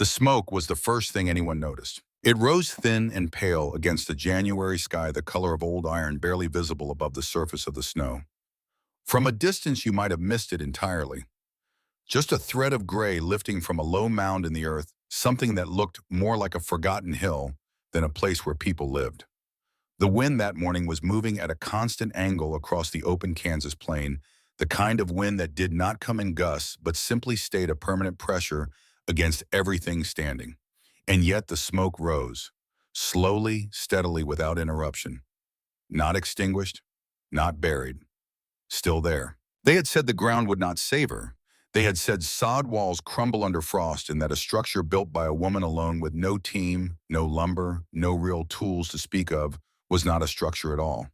The smoke was the first thing anyone noticed. It rose thin and pale against the January sky, the color of old iron barely visible above the surface of the snow. From a distance, you might have missed it entirely. Just a thread of gray lifting from a low mound in the earth, something that looked more like a forgotten hill than a place where people lived. The wind that morning was moving at a constant angle across the open Kansas plain, the kind of wind that did not come in gusts but simply stayed a permanent pressure against everything standing. And yet the smoke rose, slowly, steadily, without interruption. Not extinguished, not buried, still there. They had said the ground would not save her. They had said sod walls crumble under frost and that a structure built by a woman alone with no team, no lumber, no real tools to speak of was not a structure at all.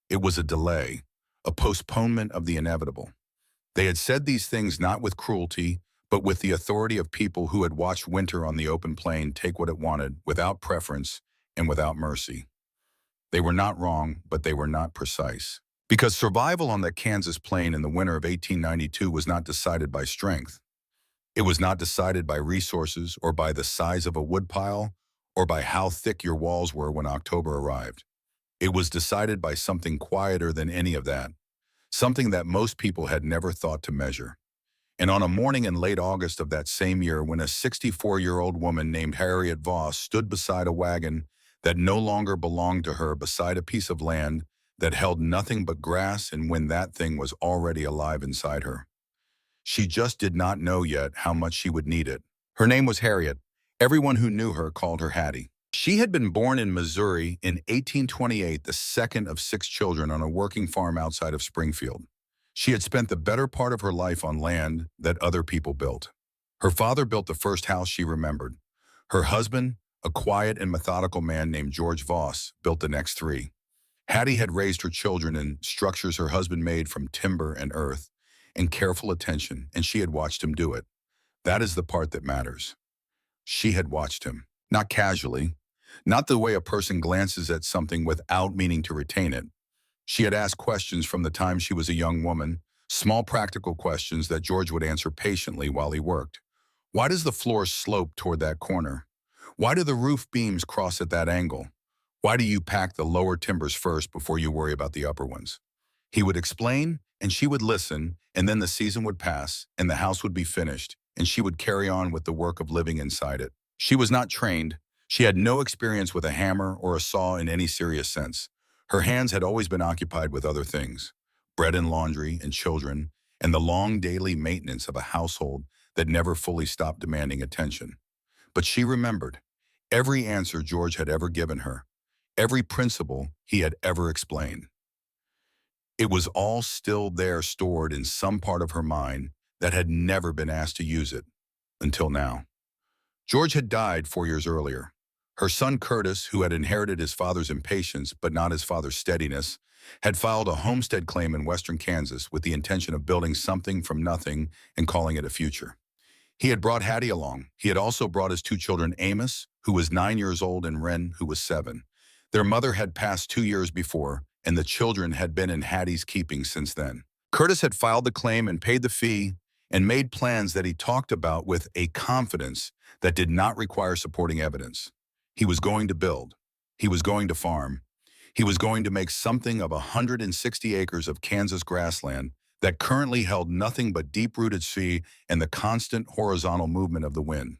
It was a delay, a postponement of the inevitable. They had said these things not with cruelty, but with the authority of people who had watched winter on the open plain take what it wanted, without preference and without mercy. They were not wrong, but they were not precise. Because survival on the Kansas plain in the winter of 1892 was not decided by strength. It was not decided by resources or by the size of a woodpile or by how thick your walls were when October arrived. It was decided by something quieter than any of that, something that most people had never thought to measure. And on a morning in late August of that same year, when a 64-year-old woman named Harriet Voss stood beside a wagon that no longer belonged to her, beside a piece of land that held nothing but grass, and when that thing was already alive inside her. She just did not know yet how much she would need it. Her name was Harriet. Everyone who knew her called her Hattie. She had been born in Missouri in 1828, the second of 6 children on a working farm outside of Springfield. She had spent the better part of her life on land that other people built. Her father built the first house she remembered. Her husband, a quiet and methodical man named George Voss, built the next 3. Hattie had raised her children in structures her husband made from timber and earth and careful attention, and she had watched him do it. That is the part that matters. She had watched him, not casually, not the way a person glances at something without meaning to retain it. She had asked questions from the time she was a young woman, small practical questions that George would answer patiently while he worked. Why does the floor slope toward that corner? Why do the roof beams cross at that angle? Why do you pack the lower timbers first before you worry about the upper ones? He would explain, and she would listen, and then the season would pass, and the house would be finished, and she would carry on with the work of living inside it. She was not trained. She had no experience with a hammer or a saw in any serious sense. Her hands had always been occupied with other things, bread and laundry and children, and the long daily maintenance of a household that never fully stopped demanding attention. But she remembered every answer George had ever given her, every principle he had ever explained. It was all still there, stored in some part of her mind that had never been asked to use it, until now. George had died 4 years earlier. Her son Curtis, who had inherited his father's impatience but not his father's steadiness, had filed a homestead claim in western Kansas with the intention of building something from nothing and calling it a future. He had brought Hattie along. He had also brought his 2 children, Amos, who was 9 years old, and Wren, who was 7. Their mother had passed 2 years before, and the children had been in Hattie's keeping since then. Curtis had filed the claim and paid the fee and made plans that he talked about with a confidence that did not require supporting evidence. He was going to build. He was going to farm. He was going to make something of 160 acres of Kansas grassland that currently held nothing but deep-rooted sea and the constant horizontal movement of the wind.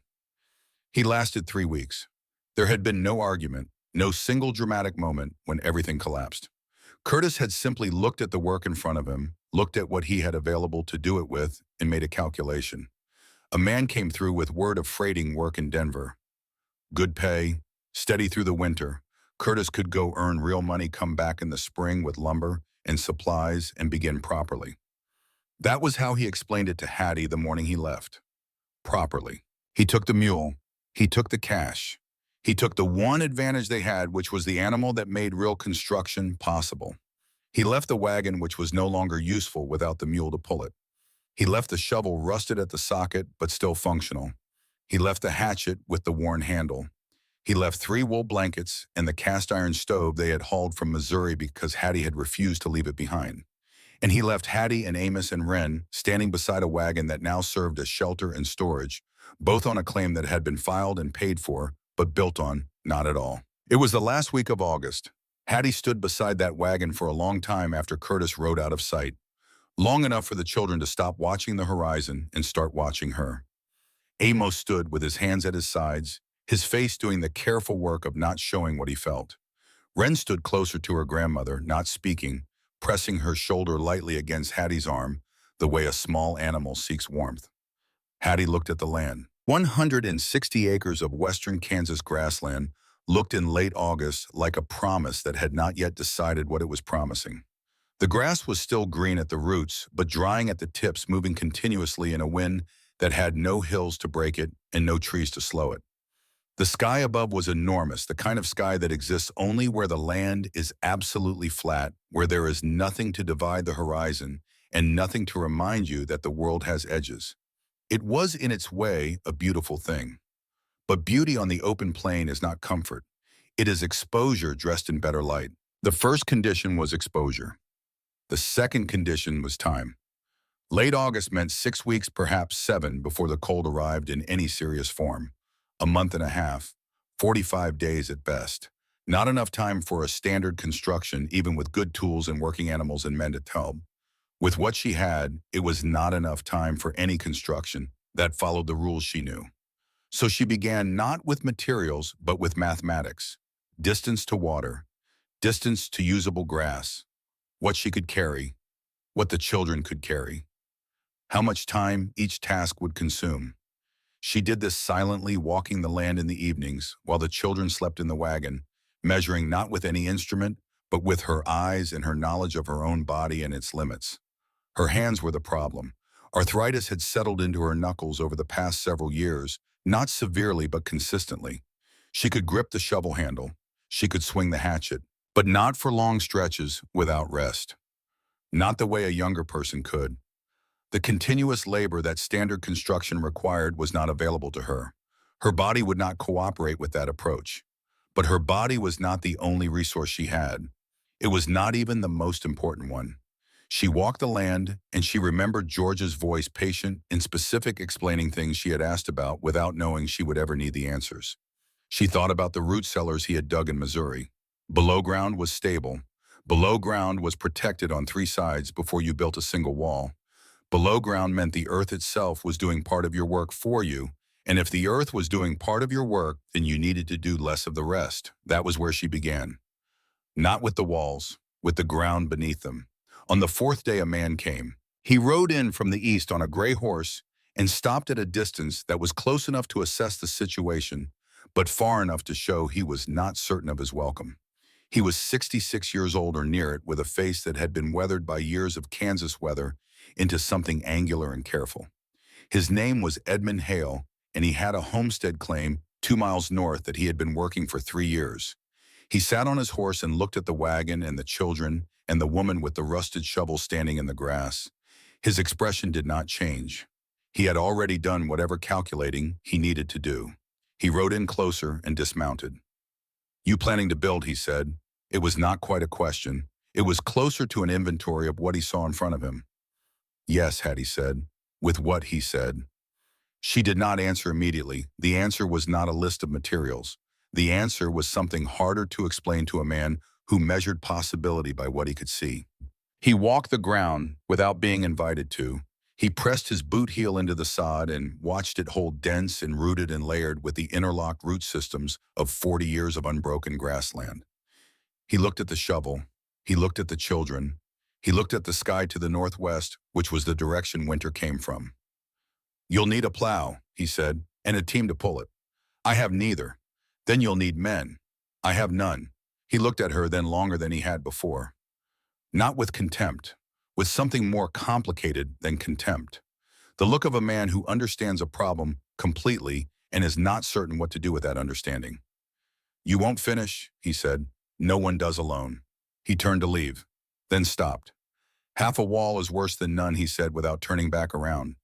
He lasted 3 weeks. There had been no argument, no single dramatic moment when everything collapsed. Curtis had simply looked at the work in front of him, looked at what he had available to do it with, and made a calculation. A man came through with word of freighting work in Denver. Good pay, steady through the winter. Curtis could go earn real money, come back in the spring with lumber and supplies, and begin properly. That was how he explained it to Hattie the morning he left. Properly. He took the mule. He took the cash. He took the one advantage they had, which was the animal that made real construction possible. He left the wagon, which was no longer useful without the mule to pull it. He left the shovel rusted at the socket, but still functional. He left the hatchet with the worn handle. He left 3 wool blankets and the cast iron stove they had hauled from Missouri because Hattie had refused to leave it behind. And he left Hattie and Amos and Wren standing beside a wagon that now served as shelter and storage, both on a claim that had been filed and paid for, but built on not at all. It was the last week of August. Hattie stood beside that wagon for a long time after Curtis rode out of sight, long enough for the children to stop watching the horizon and start watching her. Amos stood with his hands at his sides, his face doing the careful work of not showing what he felt. Wren stood closer to her grandmother, not speaking, pressing her shoulder lightly against Hattie's arm, the way a small animal seeks warmth. Hattie looked at the land. 160 acres of western Kansas grassland looked in late August like a promise that had not yet decided what it was promising. The grass was still green at the roots, but drying at the tips, moving continuously in a wind that had no hills to break it and no trees to slow it. The sky above was enormous, the kind of sky that exists only where the land is absolutely flat, where there is nothing to divide the horizon and nothing to remind you that the world has edges. It was in its way a beautiful thing. But beauty on the open plain is not comfort. It is exposure dressed in better light. The first condition was exposure. The second condition was time. Late August meant 6 weeks, perhaps 7, before the cold arrived in any serious form. A month and a half, 45 days at best. Not enough time for a standard construction, even with good tools and working animals and men to help. With what she had, it was not enough time for any construction that followed the rules she knew. So she began not with materials, but with mathematics. Distance to water, distance to usable grass, what she could carry, what the children could carry, how much time each task would consume. She did this silently, walking the land in the evenings while the children slept in the wagon, measuring not with any instrument, but with her eyes and her knowledge of her own body and its limits. Her hands were the problem. Arthritis had settled into her knuckles over the past several years, not severely but consistently. She could grip the shovel handle. She could swing the hatchet, but not for long stretches without rest. Not the way a younger person could. The continuous labor that standard construction required was not available to her. Her body would not cooperate with that approach. But her body was not the only resource she had. It was not even the most important one. She walked the land, and she remembered George's voice, patient and specific, explaining things she had asked about without knowing she would ever need the answers. She thought about the root cellars he had dug in Missouri. Below ground was stable. Below ground was protected on 3 sides before you built a single wall. Below ground meant the earth itself was doing part of your work for you, and if the earth was doing part of your work, then you needed to do less of the rest. That was where she began. Not with the walls, with the ground beneath them. On the 4th day, a man came. He rode in from the east on a gray horse and stopped at a distance that was close enough to assess the situation, but far enough to show he was not certain of his welcome. He was 66 years old or near it, with a face that had been weathered by years of Kansas weather into something angular and careful. His name was Edmund Hale, and he had a homestead claim 2 miles north that he had been working for 3 years. He sat on his horse and looked at the wagon and the children and the woman with the rusted shovel standing in the grass. His expression did not change. He had already done whatever calculating he needed to do. He rode in closer and dismounted. "You planning to build?" he said. It was not quite a question. It was closer to an inventory of what he saw in front of him. "Yes," Hattie said, with what he said. She did not answer immediately. The answer was not a list of materials. The answer was something harder to explain to a man who measured possibility by what he could see. He walked the ground without being invited to. He pressed his boot heel into the sod and watched it hold dense and rooted and layered with the interlocked root systems of 40 years of unbroken grassland. He looked at the shovel. He looked at the children. He looked at the sky to the northwest, which was the direction winter came from. "You'll need a plow," he said, "and a team to pull it. I have neither. Then you'll need men. I have none." He looked at her then longer than he had before. Not with contempt, with something more complicated than contempt. The look of a man who understands a problem completely and is not certain what to do with that understanding. "You won't finish," he said. "No one does alone." He turned to leave, then stopped. "Half a wall is worse than none," he said without turning back around.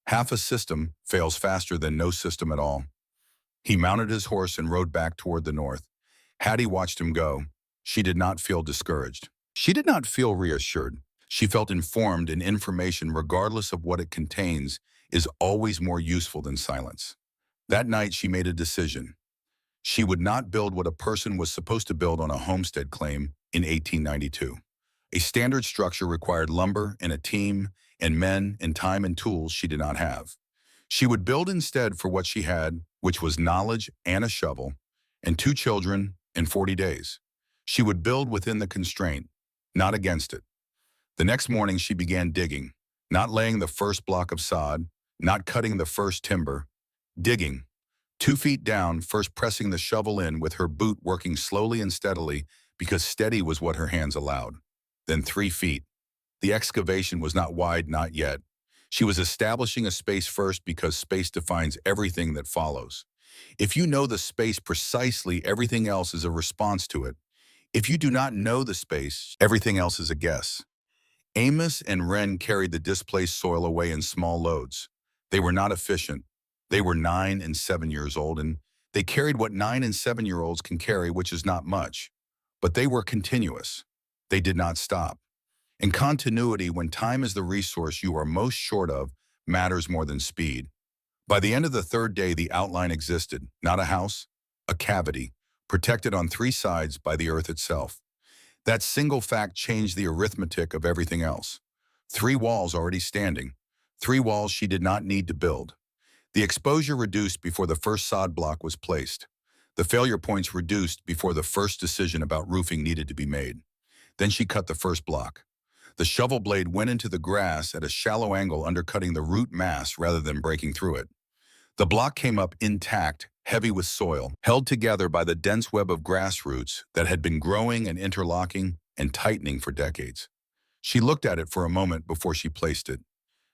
"Half a system fails faster than no system at all." He mounted his horse and rode back toward the north. Hattie watched him go. She did not feel discouraged. She did not feel reassured. She felt informed, and information, regardless of what it contains, is always more useful than silence. That night, she made a decision. She would not build what a person was supposed to build on a homestead claim in 1892. A standard structure required lumber and a team and men and time and tools she did not have. She would build instead for what she had, which was knowledge and a shovel, and 2 children in 40 days. She would build within the constraint, not against it. The next morning she began digging, not laying the first block of sod, not cutting the first timber, digging. 2 feet down, first pressing the shovel in with her boot working slowly and steadily because steady was what her hands allowed. Then 3 feet. The excavation was not wide, not yet. She was establishing a space first because space defines everything that follows. If you know the space precisely, everything else is a response to it. If you do not know the space, everything else is a guess. Amos and Wren carried the displaced soil away in small loads. They were not efficient. They were 9 and 7 years old, and they carried what 9 and 7-year-olds can carry, which is not much. But they were continuous. They did not stop. In continuity, when time is the resource you are most short of, matters more than speed. By the end of the third day, the outline existed, not a house, a cavity, protected on 3 sides by the earth itself. That single fact changed the arithmetic of everything else. 3 walls already standing, 3 walls she did not need to build. The exposure reduced before the first sod block was placed. The failure points reduced before the first decision about roofing needed to be made. Then she cut the first block. The shovel blade went into the grass at a shallow angle, undercutting the root mass rather than breaking through it. The block came up intact, heavy with soil, held together by the dense web of grass roots that had been growing and interlocking and tightening for decades. She looked at it for a moment before she placed it.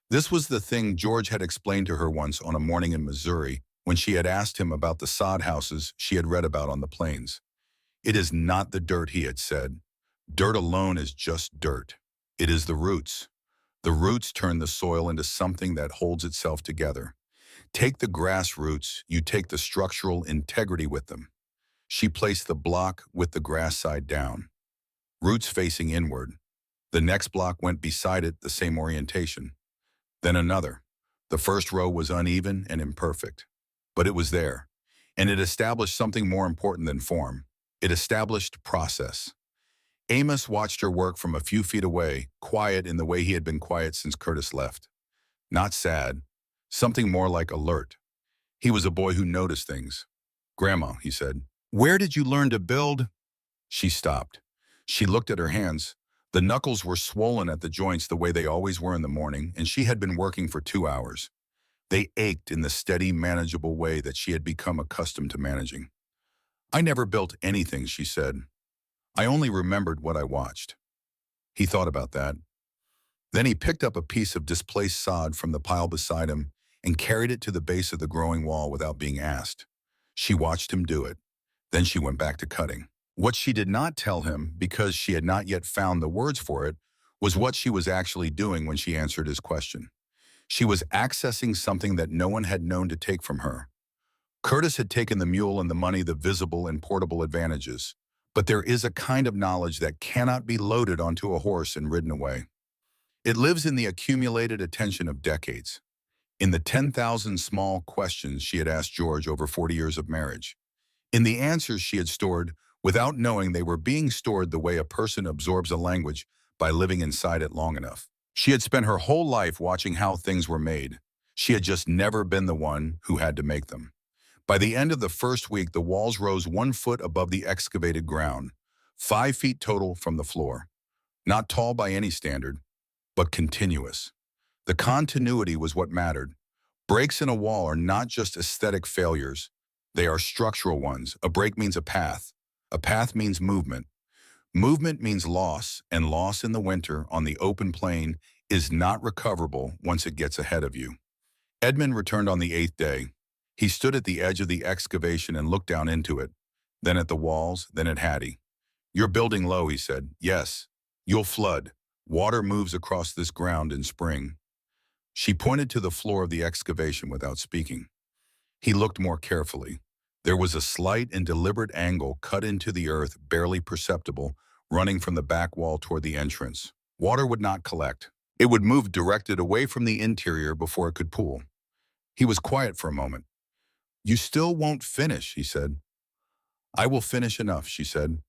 This was the thing George had explained to her once on a morning in Missouri when she had asked him about the sod houses she had read about on the plains. "It is not the dirt," he had said. "Dirt alone is just dirt. It is the roots. The roots turn the soil into something that holds itself together. Take the grass roots, you take the structural integrity with them." She placed the block with the grass side down, roots facing inward. The next block went beside it, the same orientation. Then another. The first row was uneven and imperfect, but it was there, and it established something more important than form. It established process. Amos watched her work from a few feet away, quiet in the way he had been quiet since Curtis left. Not sad, something more like alert. He was a boy who noticed things. "Grandma," he said, "where did you learn to build?" She stopped. She looked at her hands. The knuckles were swollen at the joints the way they always were in the morning, and she had been working for 2 hours. They ached in the steady, manageable way that she had become accustomed to managing. "I never built anything," she said. "I only remembered what I watched." He thought about that. Then he picked up a piece of displaced sod from the pile beside him and carried it to the base of the growing wall without being asked. She watched him do it. Then she went back to cutting. What she did not tell him, because she had not yet found the words for it, was what she was actually doing when she answered his question. She was accessing something that no one had known to take from her. Curtis had taken the mule and the money, the visible and portable advantages. But there is a kind of knowledge that cannot be loaded onto a horse and ridden away. It lives in the accumulated attention of decades, in the 10,000 small questions she had asked George over 40 years of marriage, in the answers she had stored without knowing they were being stored the way a person absorbs a language by living inside it long enough. She had spent her whole life watching how things were made. She had just never been the one who had to make them. By the end of the first week, the walls rose 1 foot above the excavated ground, 5 feet total from the floor. Not tall by any standard, but continuous. The continuity was what mattered. Breaks in a wall are not just aesthetic failures. They are structural ones. A break means a path. A path means movement. Movement means loss, and loss in the winter on the open plain is not recoverable once it gets ahead of you. Edmund returned on the 8th day. He stood at the edge of the excavation and looked down into it, then at the walls, then at Hattie. "You're building low," he said. "Yes, you'll flood. Water moves across this ground in spring." She pointed to the floor of the excavation without speaking. He looked more carefully. There was a slight and deliberate angle cut into the earth, barely perceptible, running from the back wall toward the entrance. Water would not collect. It would move directed away from the interior before it could pull. He was quiet for a moment. "You still won't finish," he said. "I will finish enough," she said.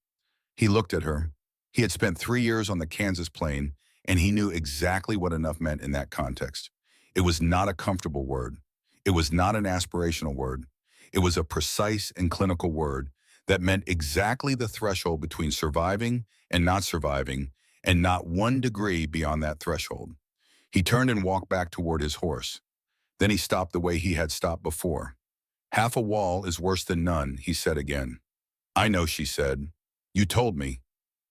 He looked at her. He had spent 3 years on the Kansas plain, and he knew exactly what enough meant in that context. It was not a comfortable word. It was not an aspirational word. It was a precise and clinical word that meant exactly the threshold between surviving and not surviving, and not 1 degree beyond that threshold. He turned and walked back toward his horse. Then he stopped the way he had stopped before. "Half a wall is worse than none," he said again. "I know," she said. "You told me."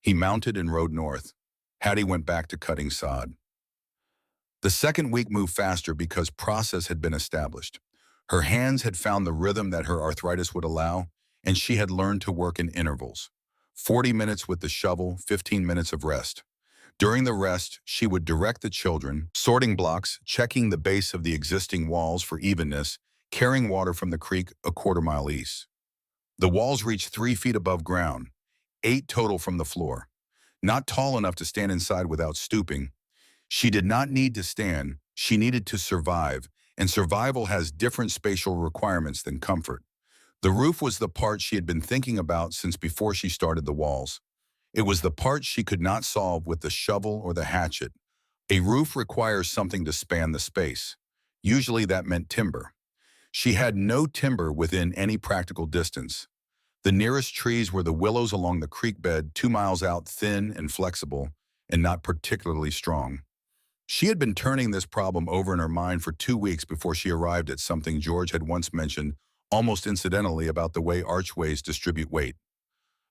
He mounted and rode north. Hattie went back to cutting sod. The second week moved faster because process had been established. Her hands had found the rhythm that her arthritis would allow, and she had learned to work in intervals. 40 minutes with the shovel, 15 minutes of rest. During the rest, she would direct the children, sorting blocks, checking the base of the existing walls for evenness, carrying water from the creek a quarter-mile east. The walls reached 3 feet above ground, 8 total from the floor. Not tall enough to stand inside without stooping. She did not need to stand, she needed to survive, and survival has different spatial requirements than comfort. The roof was the part she had been thinking about since before she started the walls. It was the part she could not solve with the shovel or the hatchet. A roof requires something to span the space. Usually that meant timber. She had no timber within any practical distance. The nearest trees were the willows along the creek bed, 2 miles out, thin and flexible, and not particularly strong. She had been turning this problem over in her mind for 2 weeks before she arrived at something George had once mentioned, almost incidentally, about the way archways distribute weight.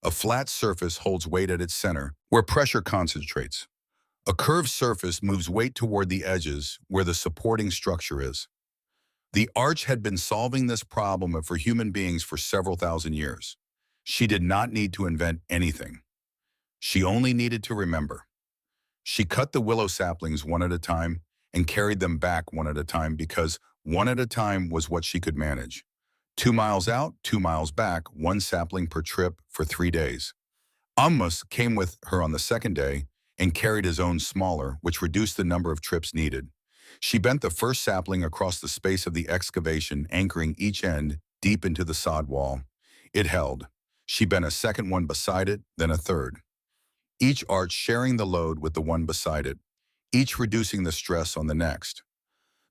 A flat surface holds weight at its center, where pressure concentrates. A curved surface moves weight toward the edges, where the supporting structure is. The arch had been solving this problem for human beings for several thousand years. She did not need to invent anything. She only needed to remember. She cut the willow saplings one at a time and carried them back one at a time because one at a time was what she could manage. 2 miles out, 2 miles back, 1 sapling per trip for 3 days. Amos came with her on the second day and carried his own smaller, which reduced the number of trips needed. She bent the first sapling across the space of the excavation, anchoring each end deep into the sod wall. It held. She bent a second one beside it, then a third. Each arch sharing the load with the one beside it, each reducing the stress on the next.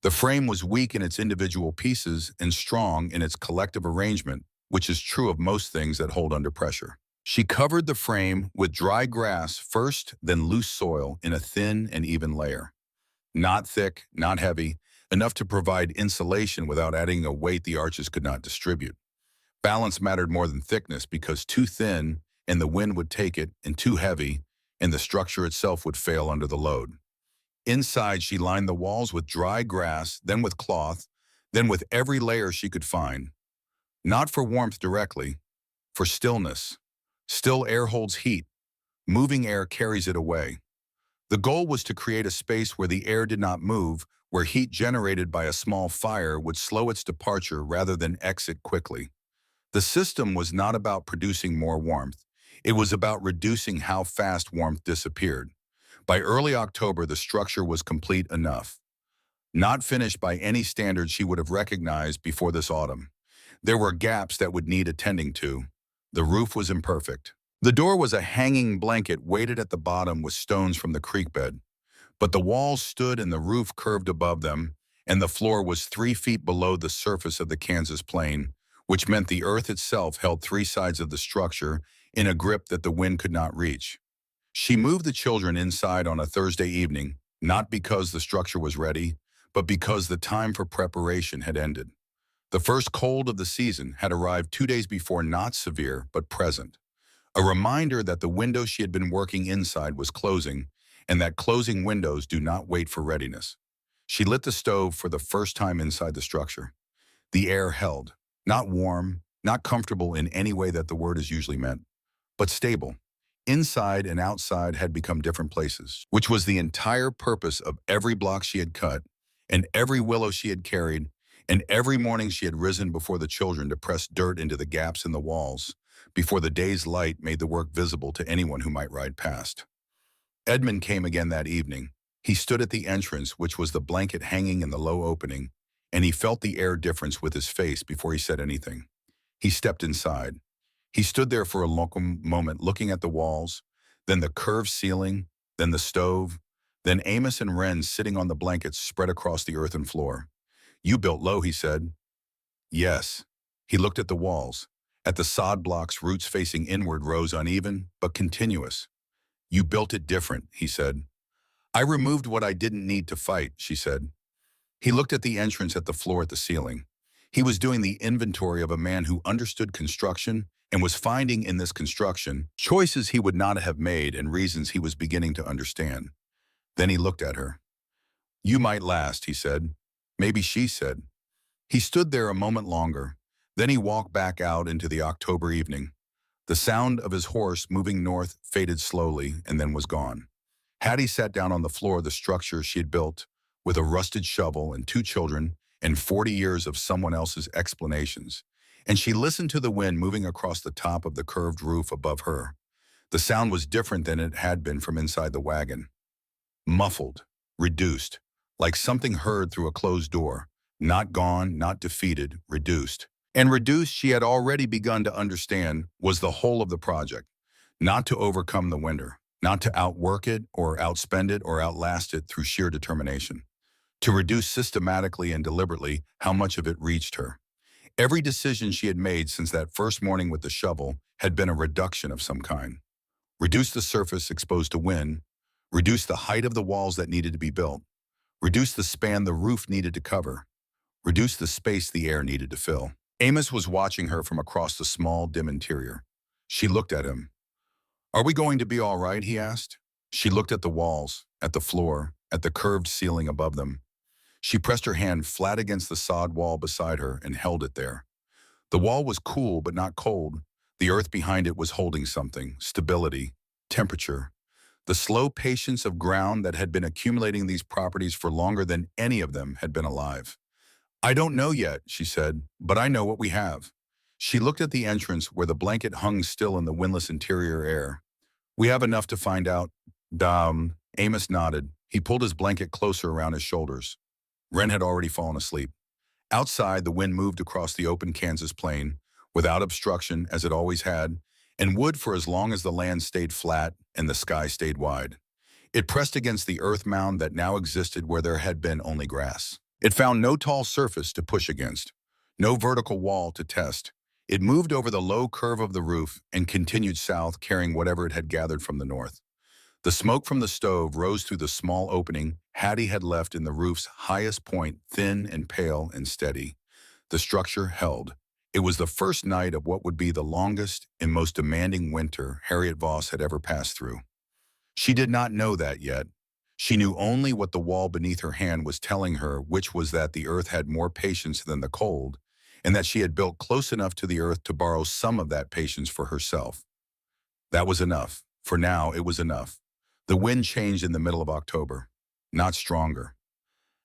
The frame was weak in its individual pieces and strong in its collective arrangement, which is true of most things that hold under pressure. She covered the frame with dry grass first, then loose soil in a thin and even layer. Not thick, not heavy, enough to provide insulation without adding a weight the arches could not distribute. Balance mattered more than thickness because too thin and the wind would take it, and too heavy, and the structure itself would fail under the load. Inside, she lined the walls with dry grass, then with cloth, then with every layer she could find. Not for warmth directly, for stillness. Still air holds heat. Moving air carries it away. The goal was to create a space where the air did not move, where heat generated by a small fire would slow its departure rather than exit quickly. The system was not about producing more warmth. It was about reducing how fast warmth disappeared. By early October, the structure was complete enough. Not finished by any standard she would have recognized before this autumn. There were gaps that would need attending to. The roof was imperfect. The door was a hanging blanket weighted at the bottom with stones from the creek bed. But the walls stood and the roof curved above them, and the floor was 3 feet below the surface of the Kansas plain, which meant the earth itself held 3 sides of the structure in a grip that the wind could not reach. She moved the children inside on a Thursday evening, not because the structure was ready, but because the time for preparation had ended. The first cold of the season had arrived 2 days before, not severe, but present. A reminder that the window she had been working inside was closing, and that closing windows do not wait for readiness. She lit the stove for the first time inside the structure. The air held, not warm, not comfortable in any way that the word is usually meant, but stable. Inside and outside had become different places, which was the entire purpose of every block she had cut, and every willow she had carried, and every morning she had risen before the children to press dirt into the gaps in the walls, before the day's light made the work visible to anyone who might ride past. Edmund came again that evening. He stood at the entrance, which was the blanket hanging in the low opening, and he felt the air difference with his face before he said anything. He stepped inside. He stood there for a long moment looking at the walls, then the curved ceiling, then the stove, then Amos and Wren sitting on the blankets spread across the earthen floor. "You built low," he said. "Yes." He looked at the walls. At the sod blocks, roots facing inward rose uneven, but continuous. "You built it different," he said. "I removed what I didn't need to fight," she said. He looked at the entrance, at the floor, at the ceiling. He was doing the inventory of a man who understood construction and was finding in this construction choices he would not have made and reasons he was beginning to understand. Then he looked at her. "You might last," he said. Maybe she said. He stood there a moment longer. Then he walked back out into the October evening. The sound of his horse moving north faded slowly and then was gone. Hattie sat down on the floor of the structure she had built with a rusted shovel and 2 children and 40 years of someone else's explanations, and she listened to the wind moving across the top of the curved roof above her. The sound was different than it had been from inside the wagon. Muffled, reduced, like something heard through a closed door. Not gone, not defeated, reduced. And reduced, she had already begun to understand, was the whole of the project. Not to overcome the winter, not to outwork it or outspend it or outlast it through sheer determination. To reduce systematically and deliberately how much of it reached her. Every decision she had made since that first morning with the shovel had been a reduction of some kind. Reduce the surface exposed to wind, reduce the height of the walls that needed to be built, reduce the span the roof needed to cover, reduce the space the air needed to fill. Amos was watching her from across the small, dim interior. She looked at him. "Are we going to be all right?" he asked. She looked at the walls, at the floor, at the curved ceiling above them. She pressed her hand flat against the sod wall beside her and held it there. The wall was cool but not cold. The earth behind it was holding something, stability, temperature, the slow patience of ground that had been accumulating these properties for longer than any of them had been alive. "I don't know yet," she said, "but I know what we have." She looked at the entrance where the blanket hung still in the windless interior air. "We have enough to find out." Amos nodded. He pulled his blanket closer around his shoulders. Wren had already fallen asleep. Outside, the wind moved across the open Kansas plain, without obstruction as it always had, and would for as long as the land stayed flat and the sky stayed wide. It pressed against the earth mound that now existed where there had been only grass. It found no tall surface to push against, no vertical wall to test. It moved over the low curve of the roof and continued south, carrying whatever it had gathered from the north. The smoke from the stove rose through the small opening Hattie had left in the roof's highest point, thin and pale and steady. The structure held. It was the first night of what would be the longest and most demanding winter Harriet Voss had ever passed through. She did not know that yet. She knew only what the wall beneath her hand was telling her, which was that the earth had more patience than the cold, and that she had built close enough to the earth to borrow some of that patience for herself. That was enough. For now, it was enough. The wind changed in the middle of October, not stronger.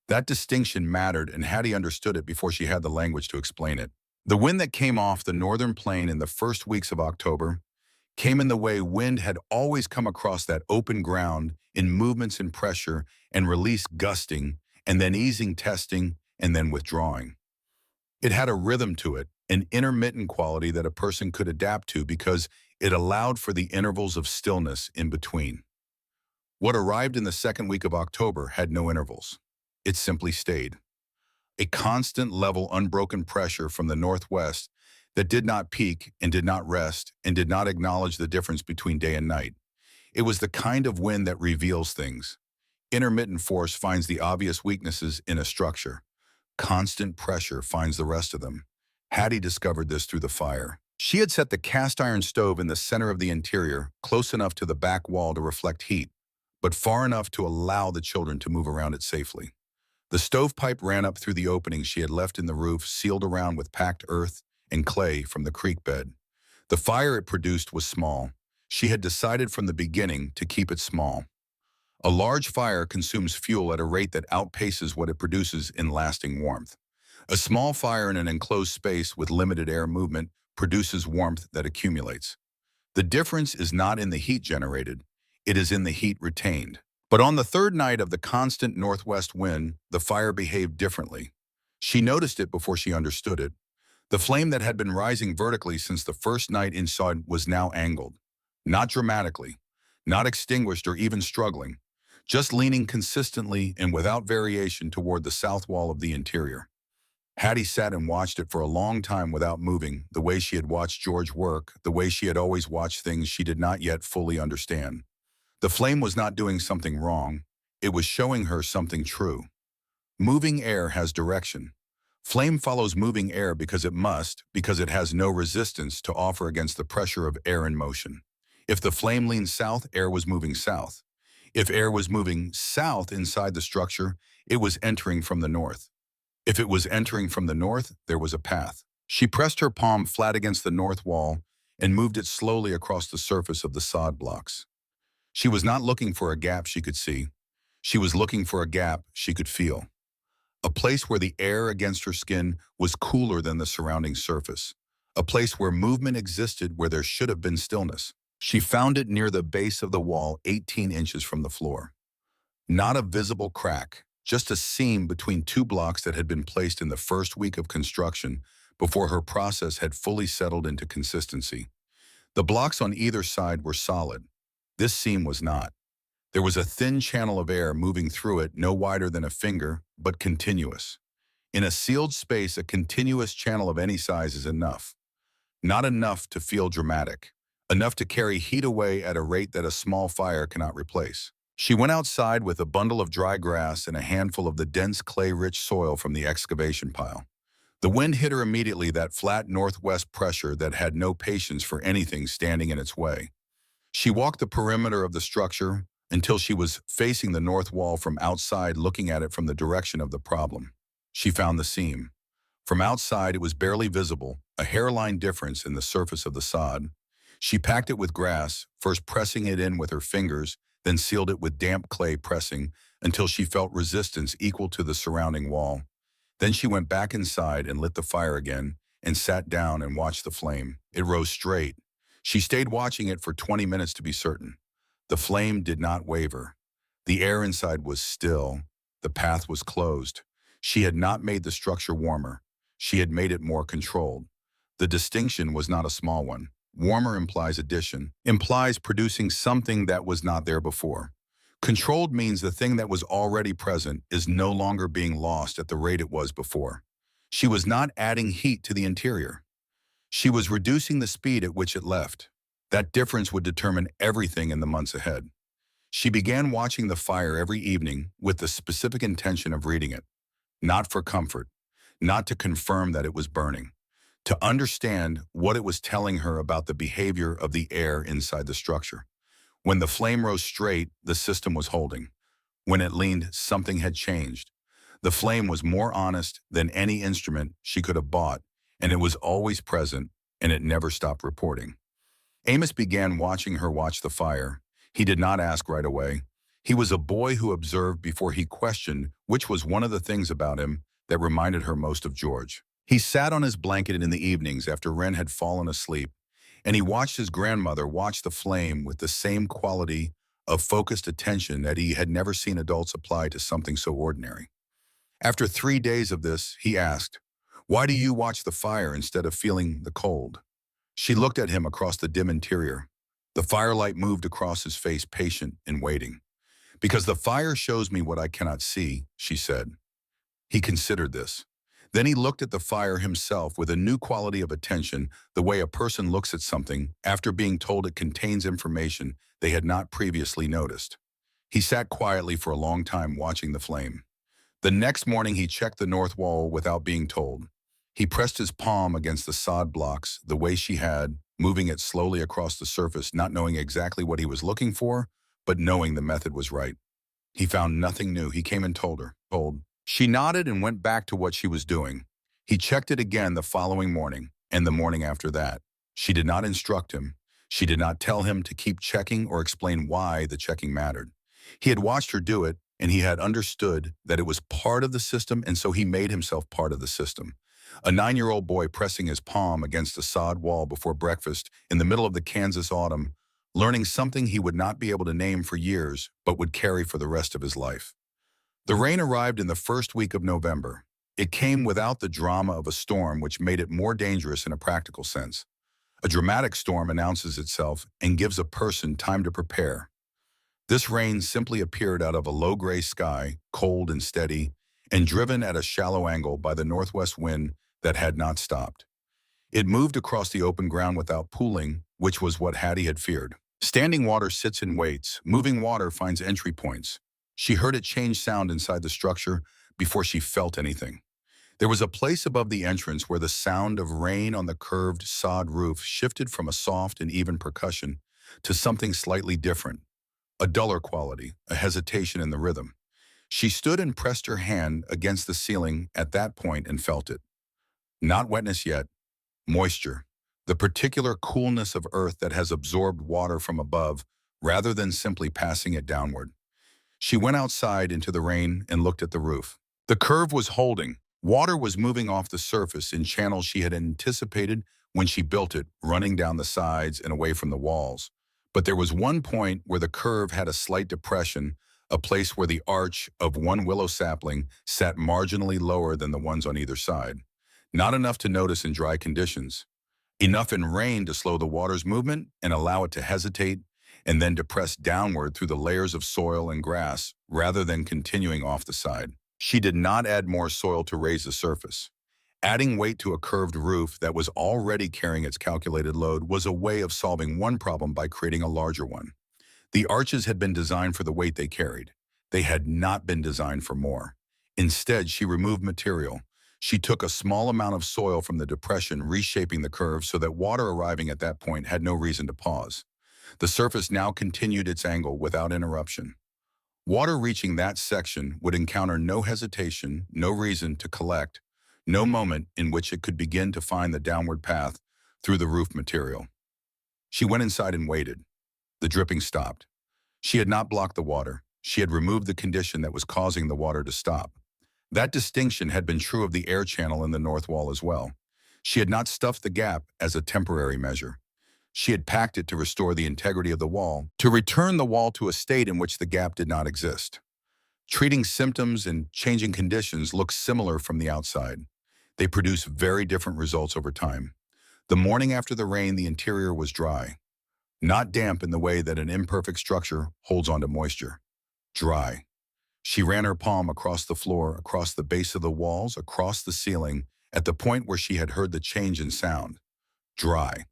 That distinction mattered, and Hattie understood it before she had the language to explain it. The wind that came off the northern plain in the first weeks of October came in the way wind had always come across that open ground, in movements and pressure and release, gusting, and then easing, testing, and then withdrawing. It had a rhythm to it, an intermittent quality that a person could adapt to because it allowed for the intervals of stillness in between. What arrived in the second week of October had no intervals. It simply stayed. A constant, level, unbroken pressure from the northwest that did not peak and did not rest and did not acknowledge the difference between day and night. It was the kind of wind that reveals things. Intermittent force finds the obvious weaknesses in a structure. Constant pressure finds the rest of them. Hattie discovered this through the fire. She had set the cast iron stove in the center of the interior, close enough to the back wall to reflect heat, but far enough to allow the children to move around it safely. The stovepipe ran up through the opening she had left in the roof, sealed around with packed earth and clay from the creek bed. The fire it produced was small. She had decided from the beginning to keep it small. A large fire consumes fuel at a rate that outpaces what it produces in lasting warmth. A small fire in an enclosed space with limited air movement produces warmth that accumulates. The difference is not in the heat generated, it is in the heat retained. But on the third night of the constant northwest wind, the fire behaved differently. She noticed it before she understood it. The flame that had been rising vertically since the first night inside was now angled. Not dramatically, not extinguished or even struggling, just leaning consistently and without variation toward the south wall of the interior. Hattie sat and watched it for a long time without moving, the way she had watched George work, the way she had always watched things she did not yet fully understand. The flame was not doing something wrong. It was showing her something true. Moving air has direction. Flame follows moving air because it must, because it has no resistance to offer against the pressure of air in motion. If the flame leaned south, air was moving south. If air was moving south inside the structure, it was entering from the north. If it was entering from the north, there was a path. She pressed her palm flat against the north wall and moved it slowly across the surface of the sod blocks. She was not looking for a gap she could see. She was looking for a gap she could feel. A place where the air against her skin was cooler than the surrounding surface. A place where movement existed where there should have been stillness. She found it near the base of the wall, 18 inches from the floor. Not a visible crack, just a seam between two blocks that had been placed in the first week of construction before her process had fully settled into consistency. The blocks on either side were solid. This seam was not. There was a thin channel of air moving through it, no wider than a finger, but continuous. In a sealed space, a continuous channel of any size is enough. Not enough to feel dramatic. Enough to carry heat away at a rate that a small fire cannot replace. She went outside with a bundle of dry grass and a handful of the dense clay-rich soil from the excavation pile. The wind hit her immediately, that flat northwest pressure that had no patience for anything standing in its way. She walked the perimeter of the structure until she was facing the north wall from outside, looking at it from the direction of the problem. She found the seam. From outside, it was barely visible, a hairline difference in the surface of the sod. She packed it with grass, first pressing it in with her fingers, then sealed it with damp clay, pressing until she felt resistance equal to the surrounding wall. Then she went back inside and lit the fire again and sat down and watched the flame. It rose straight. She stayed watching it for 20 minutes to be certain. The flame did not waver. The air inside was still. The path was closed. She had not made the structure warmer. She had made it more controlled. The distinction was not a small one. Warmer implies addition, implies producing something that was not there before. Controlled means the thing that was already present is no longer being lost at the rate it was before. She was not adding heat to the interior. She was reducing the speed at which it left. That difference would determine everything in the months ahead. She began watching the fire every evening with the specific intention of reading it. Not for comfort, not to confirm that it was burning, to understand what it was telling her about the behavior of the air inside the structure. When the flame rose straight, the system was holding. When it leaned, something had changed. The flame was more honest than any instrument she could have bought, and it was always present, and it never stopped reporting. Amos began watching her watch the fire. He did not ask right away. He was a boy who observed before he questioned, which was one of the things about him that reminded her most of George. He sat on his blanket in the evenings after Wren had fallen asleep, and he watched his grandmother watch the flame with the same quality of focused attention that he had never seen adults apply to something so ordinary. After 3 days of this, he asked, "Why do you watch the fire instead of feeling the cold?" She looked at him across the dim interior. The firelight moved across his face, patient and waiting. "Because the fire shows me what I cannot see," she said. He considered this. Then he looked at the fire himself with a new quality of attention, the way a person looks at something after being told it contains information they had not previously noticed. He sat quietly for a long time watching the flame. The next morning he checked the north wall without being told. He pressed his palm against the sod blocks the way she had, moving it slowly across the surface, not knowing exactly what he was looking for, but knowing the method was right. He found nothing new. He came and told her. She nodded and went back to what she was doing. He checked it again the following morning, and the morning after that. She did not instruct him. She did not tell him to keep checking or explain why the checking mattered. He had watched her do it, and he had understood that it was part of the system, and so he made himself part of the system. A 9-year-old boy pressing his palm against a sod wall before breakfast in the middle of the Kansas autumn learning something he would not be able to name for years but would carry for the rest of his life. The rain arrived in the first week of November. It came without the drama of a storm, which made it more dangerous in a practical sense. A dramatic storm announces itself and gives a person time to prepare. This rain simply appeared out of a low gray sky, cold and steady, and driven at a shallow angle by the northwest wind that had not stopped. It moved across the open ground without pooling, which was what Hattie had feared. Standing water sits and waits. Moving water finds entry points. She heard it change sound inside the structure before she felt anything. There was a place above the entrance where the sound of rain on the curved sod roof shifted from a soft and even percussion to something slightly different, a duller quality, a hesitation in the rhythm. She stood and pressed her hand against the ceiling at that point and felt it. Not wetness yet, moisture, the particular coolness of earth that has absorbed water from above rather than simply passing it downward. She went outside into the rain and looked at the roof. The curve was holding. Water was moving off the surface in channels she had anticipated when she built it, running down the sides and away from the walls. But there was one point where the curve had a slight depression, a place where the arch of one willow sapling sat marginally lower than the ones on either side. Not enough to notice in dry conditions. Enough in rain to slow the water's movement and allow it to hesitate and then depress downward through the layers of soil and grass rather than continuing off the side. She did not add more soil to raise the surface. Adding weight to a curved roof that was already carrying its calculated load was a way of solving one problem by creating a larger one. The arches had been designed for the weight they carried. They had not been designed for more. Instead, she removed material. She took a small amount of soil from the depression, reshaping the curve so that water arriving at that point had no reason to pause. The surface now continued its angle without interruption. Water reaching that section would encounter no hesitation, no reason to collect, no moment in which it could begin to find the downward path through the roof material. She went inside and waited. The dripping stopped. She had not blocked the water. She had removed the condition that was causing the water to stop. That distinction had been true of the air channel in the north wall as well. She had not stuffed the gap as a temporary measure. She had packed it to restore the integrity of the wall, to return the wall to a state in which the gap did not exist. Treating symptoms and changing conditions look similar from the outside. They produce very different results over time. The morning after the rain, the interior was dry. Not damp in the way that an imperfect structure holds onto moisture. Dry. She ran her palm across the floor, across the base of the walls, across the ceiling, at the point where she had heard the change in sound. Dry.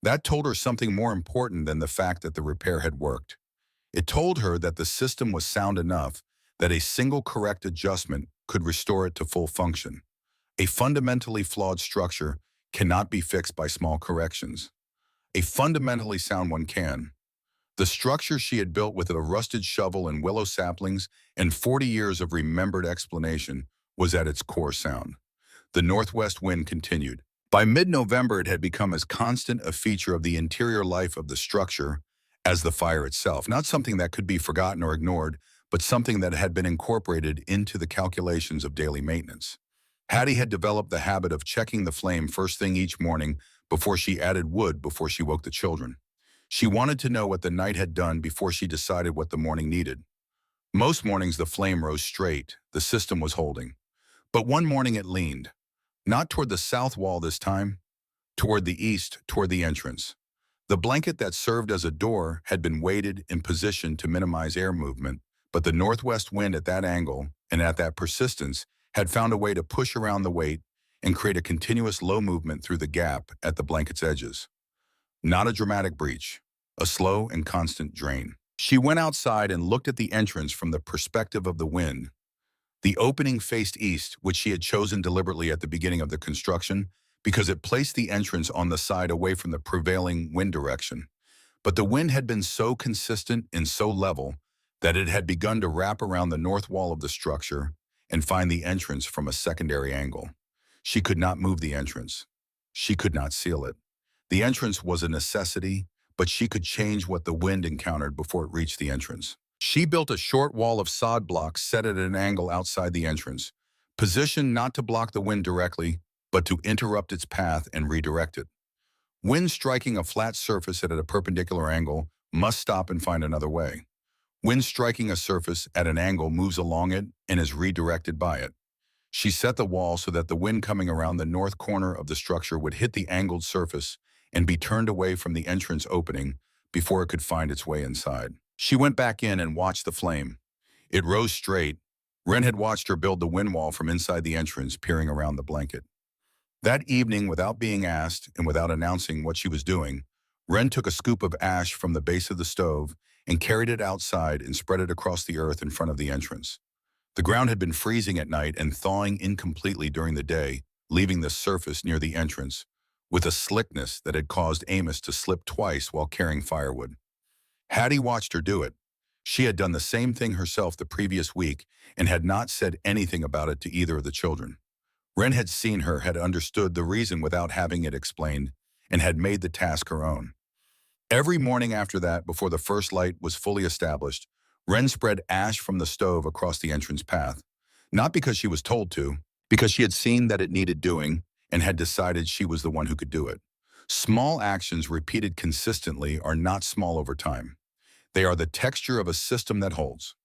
That told her something more important than the fact that the repair had worked. It told her that the system was sound enough that a single correct adjustment could restore it to full function. A fundamentally flawed structure cannot be fixed by small corrections. A fundamentally sound one can. The structure she had built with a rusted shovel and willow saplings and 40 years of remembered explanation was at its core sound. The northwest wind continued. By mid-November, it had become as constant a feature of the interior life of the structure as the fire itself, not something that could be forgotten or ignored, but something that had been incorporated into the calculations of daily maintenance. Hattie had developed the habit of checking the flame first thing each morning before she added wood before she woke the children. She wanted to know what the night had done before she decided what the morning needed. Most mornings the flame rose straight, the system was holding. But one morning it leaned. Not toward the south wall this time, toward the east, toward the entrance. The blanket that served as a door had been weighted in position to minimize air movement, but the northwest wind at that angle and at that persistence had found a way to push around the weight and create a continuous low movement through the gap at the blanket's edges. Not a dramatic breach, a slow and constant drain. She went outside and looked at the entrance from the perspective of the wind. The opening faced east, which she had chosen deliberately at the beginning of the construction because it placed the entrance on the side away from the prevailing wind direction. But the wind had been so consistent and so level that it had begun to wrap around the north wall of the structure and find the entrance from a secondary angle. She could not move the entrance. She could not seal it. The entrance was a necessity, but she could change what the wind encountered before it reached the entrance. She built a short wall of sod blocks set at an angle outside the entrance, positioned not to block the wind directly, but to interrupt its path and redirect it. Wind striking a flat surface at a perpendicular angle Must stop and find another way. Wind striking a surface at an angle moves along it and is redirected by it. She set the wall so that the wind coming around the north corner of the structure would hit the angled surface and be turned away from the entrance opening before it could find its way inside. She went back in and watched the flame. It rose straight. Wren had watched her build the wind wall from inside the entrance, peering around the blanket. That evening, without being asked and without announcing what she was doing, Wren took a scoop of ash from the base of the stove and carried it outside and spread it across the earth in front of the entrance. The ground had been freezing at night and thawing incompletely during the day, leaving the surface near the entrance with a slickness that had caused Amos to slip twice while carrying firewood. Hattie watched her do it. She had done the same thing herself the previous week and had not said anything about it to either of the children. Wren had seen her, had understood the reason without having it explained, and had made the task her own. Every morning after that, before the first light was fully established, Wren spread ash from the stove across the entrance path, not because she was told to, because she had seen that it needed doing and had decided she was the one who could do it. Small actions repeated consistently are not small over time. They are the texture of a system that holds.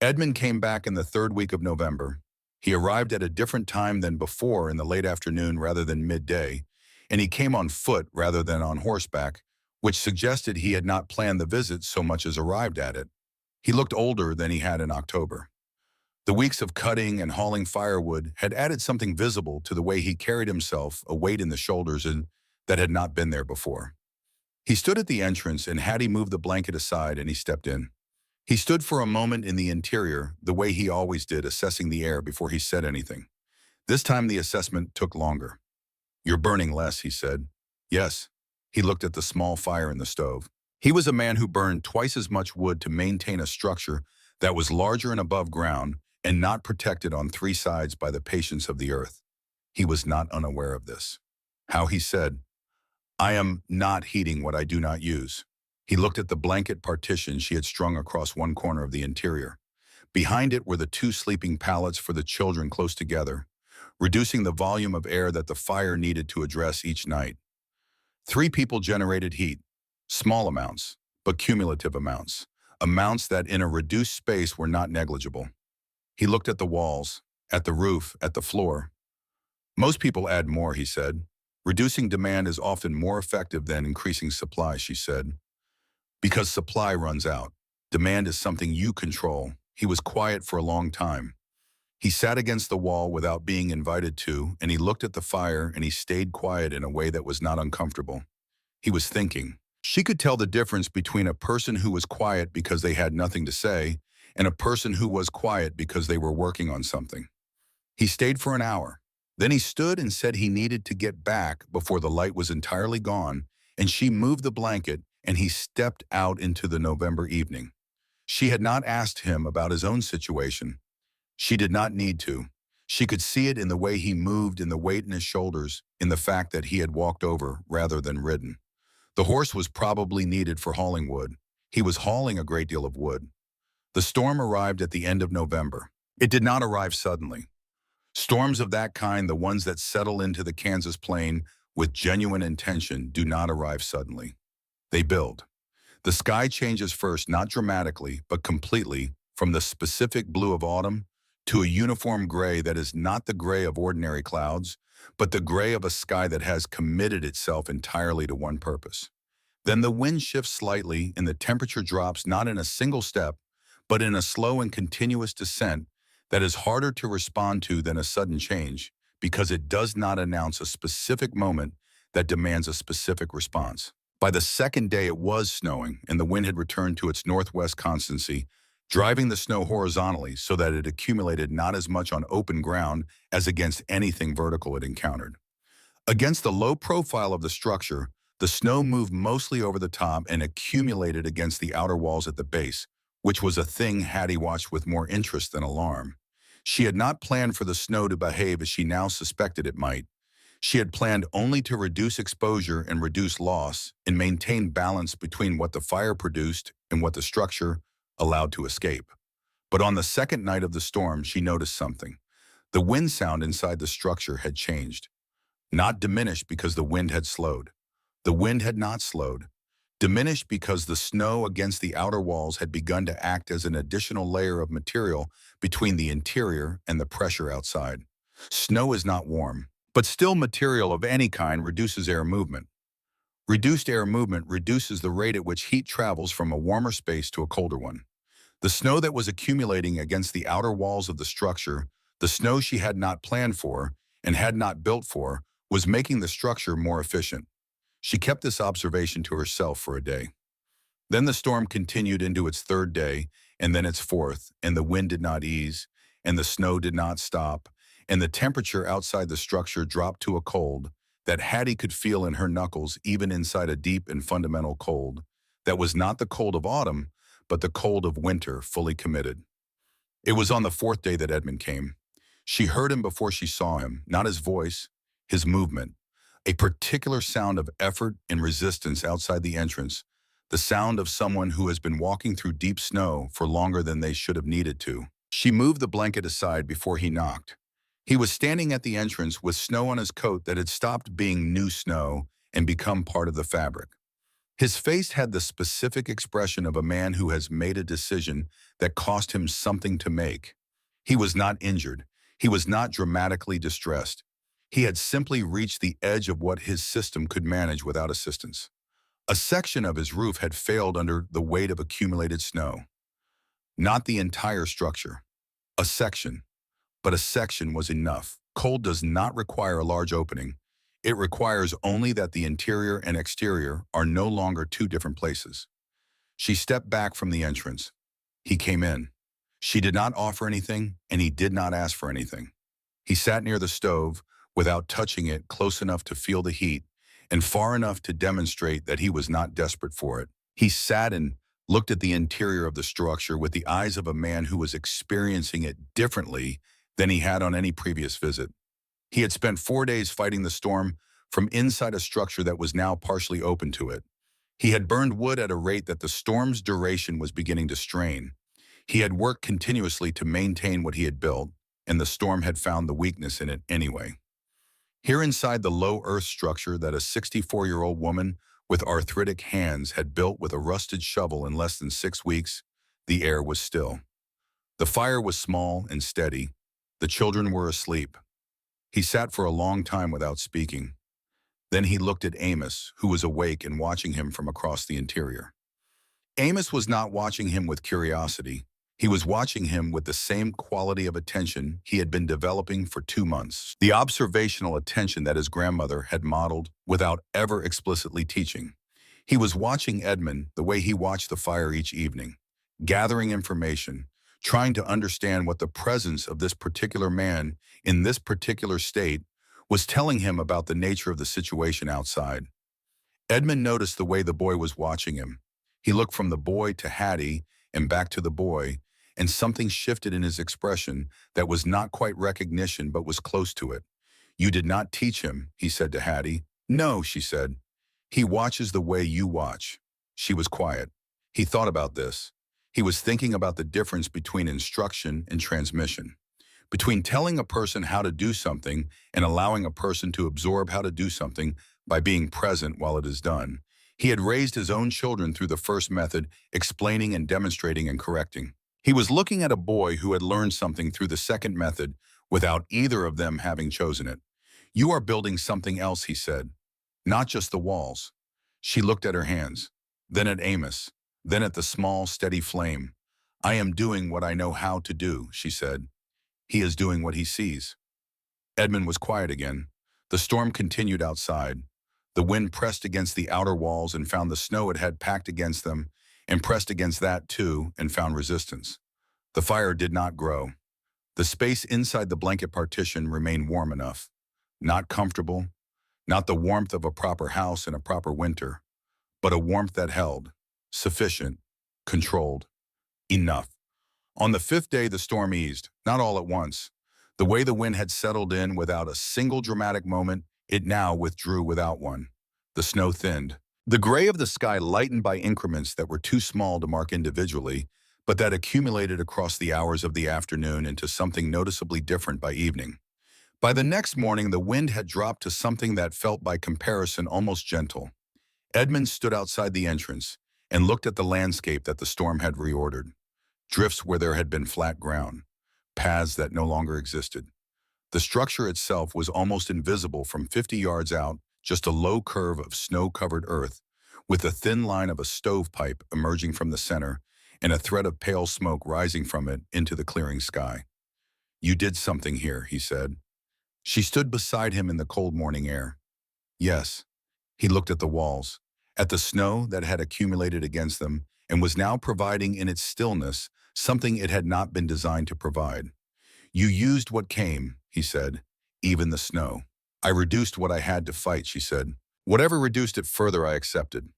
Edmund came back in the third week of November. He arrived at a different time than before, in the late afternoon rather than midday, and he came on foot rather than on horseback, which suggested he had not planned the visit so much as arrived at it. He looked older than he had in October. The weeks of cutting and hauling firewood had added something visible to the way he carried himself, a weight in the shoulders that had not been there before. He stood at the entrance, and Hattie moved the blanket aside and he stepped in. He stood for a moment in the interior, the way he always did, assessing the air before he said anything. This time the assessment took longer. "You're burning less," he said. "Yes." He looked at the small fire in the stove. He was a man who burned twice as much wood to maintain a structure that was larger and above ground and not protected on three sides by the patience of the earth. He was not unaware of this. How he said, "I am not heating what I do not use." He looked at the blanket partition she had strung across one corner of the interior. Behind it were the two sleeping pallets for the children close together, reducing the volume of air that the fire needed to address each night. 3 people generated heat, small amounts, but cumulative amounts, amounts that in a reduced space were not negligible. He looked at the walls, at the roof, at the floor. "Most people add more," he said. "Reducing demand is often more effective than increasing supply," she said. "Because supply runs out. Demand is something you control." He was quiet for a long time. He sat against the wall without being invited to, and he looked at the fire, and he stayed quiet in a way that was not uncomfortable. He was thinking. She could tell the difference between a person who was quiet because they had nothing to say and a person who was quiet because they were working on something. He stayed for an hour. Then he stood and said he needed to get back before the light was entirely gone, and she moved the blanket, and he stepped out into the November evening. She had not asked him about his own situation. She did not need to. She could see it in the way he moved, in the weight in his shoulders, in the fact that he had walked over rather than ridden. The horse was probably needed for hauling wood. He was hauling a great deal of wood. The storm arrived at the end of November. It did not arrive suddenly. Storms of that kind, the ones that settle into the Kansas plain with genuine intention, do not arrive suddenly. They build. The sky changes first, not dramatically, but completely, from the specific blue of autumn to a uniform gray that is not the gray of ordinary clouds, but the gray of a sky that has committed itself entirely to one purpose. Then the wind shifts slightly and the temperature drops, not in a single step, but in a slow and continuous descent that is harder to respond to than a sudden change, because it does not announce a specific moment that demands a specific response. By the second day it was snowing, and the wind had returned to its northwest constancy, driving the snow horizontally so that it accumulated not as much on open ground as against anything vertical it encountered. Against the low profile of the structure, the snow moved mostly over the top and accumulated against the outer walls at the base, which was a thing Hattie watched with more interest than alarm. She had not planned for the snow to behave as she now suspected it might. She had planned only to reduce exposure and reduce loss and maintain balance between what the fire produced and what the structure allowed to escape. But on the second night of the storm, she noticed something. The wind sound inside the structure had changed. Not diminished because the wind had slowed. The wind had not slowed. diminished because the snow against the outer walls had begun to act as an additional layer of material between the interior and the pressure outside. Snow is not warm, but still material of any kind reduces air movement. Reduced air movement reduces the rate at which heat travels from a warmer space to a colder one. The snow that was accumulating against the outer walls of the structure, the snow she had not planned for and had not built for, was making the structure more efficient. She kept this observation to herself for a day. Then the storm continued into its third day, and then its fourth, and the wind did not ease, and the snow did not stop, and the temperature outside the structure dropped to a cold that Hattie could feel in her knuckles even inside a deep and fundamental cold that was not the cold of autumn, but the cold of winter fully committed. It was on the fourth day that Edmund came. She heard him before she saw him, not his voice, his movement, a particular sound of effort and resistance outside the entrance, the sound of someone who has been walking through deep snow for longer than they should have needed to. She moved the blanket aside before he knocked. He was standing at the entrance with snow on his coat that had stopped being new snow and become part of the fabric. His face had the specific expression of a man who has made a decision that cost him something to make. He was not injured. He was not dramatically distressed. He had simply reached the edge of what his system could manage without assistance. A section of his roof had failed under the weight of accumulated snow. Not the entire structure. A section. But a section was enough. Cold does not require a large opening. It requires only that the interior and exterior are no longer two different places. She stepped back from the entrance. He came in. She did not offer anything, and he did not ask for anything. He sat near the stove, without touching it, close enough to feel the heat, and far enough to demonstrate that he was not desperate for it. He sat and looked at the interior of the structure with the eyes of a man who was experiencing it differently than he had on any previous visit. He had spent 4 days fighting the storm from inside a structure that was now partially open to it. He had burned wood at a rate that the storm's duration was beginning to strain. He had worked continuously to maintain what he had built, and the storm had found the weakness in it anyway. Here inside the low earth structure that a 64-year-old woman with arthritic hands had built with a rusted shovel in less than 6 weeks, the air was still. The fire was small and steady. The children were asleep. He sat for a long time without speaking. Then he looked at Amos, who was awake and watching him from across the interior. Amos was not watching him with curiosity. He was watching him with the same quality of attention he had been developing for 2 months, the observational attention that his grandmother had modeled without ever explicitly teaching. He was watching Edmund the way he watched the fire each evening, gathering information, trying to understand what the presence of this particular man in this particular state was telling him about the nature of the situation outside. Edmund noticed the way the boy was watching him. He looked from the boy to Hattie and back to the boy, and something shifted in his expression that was not quite recognition but was close to it. "You did not teach him," he said to Hattie. "No," she said. "He watches the way you watch." She was quiet. He thought about this. He was thinking about the difference between instruction and transmission, between telling a person how to do something and allowing a person to absorb how to do something by being present while it is done. He had raised his own children through the first method, explaining and demonstrating and correcting. He was looking at a boy who had learned something through the second method without either of them having chosen it. "You are building something else," he said, "not just the walls." She looked at her hands, then at Amos, then at the small, steady flame. "I am doing what I know how to do," she said. "He is doing what he sees." Edmund was quiet again. The storm continued outside. The wind pressed against the outer walls and found the snow it had packed against them, and pressed against that too and found resistance. The fire did not grow. The space inside the blanket partition remained warm enough. Not comfortable, not the warmth of a proper house in a proper winter, but a warmth that held, sufficient, controlled, enough. On the fifth day, the storm eased, not all at once. The way the wind had settled in without a single dramatic moment, it now withdrew without one. The snow thinned. The gray of the sky lightened by increments that were too small to mark individually, but that accumulated across the hours of the afternoon into something noticeably different by evening. By the next morning, the wind had dropped to something that felt by comparison almost gentle. Edmund stood outside the entrance and looked at the landscape that the storm had reordered. Drifts where there had been flat ground, paths that no longer existed. The structure itself was almost invisible from 50 yards out, just a low curve of snow-covered earth, with a thin line of a stovepipe emerging from the center and a thread of pale smoke rising from it into the clearing sky. "You did something here," he said. She stood beside him in the cold morning air. "Yes." He looked at the walls, at the snow that had accumulated against them and was now providing in its stillness something it had not been designed to provide. "You used what came," he said, "even the snow." "I reduced what I had to fight," she said. "Whatever reduced it further, I accepted."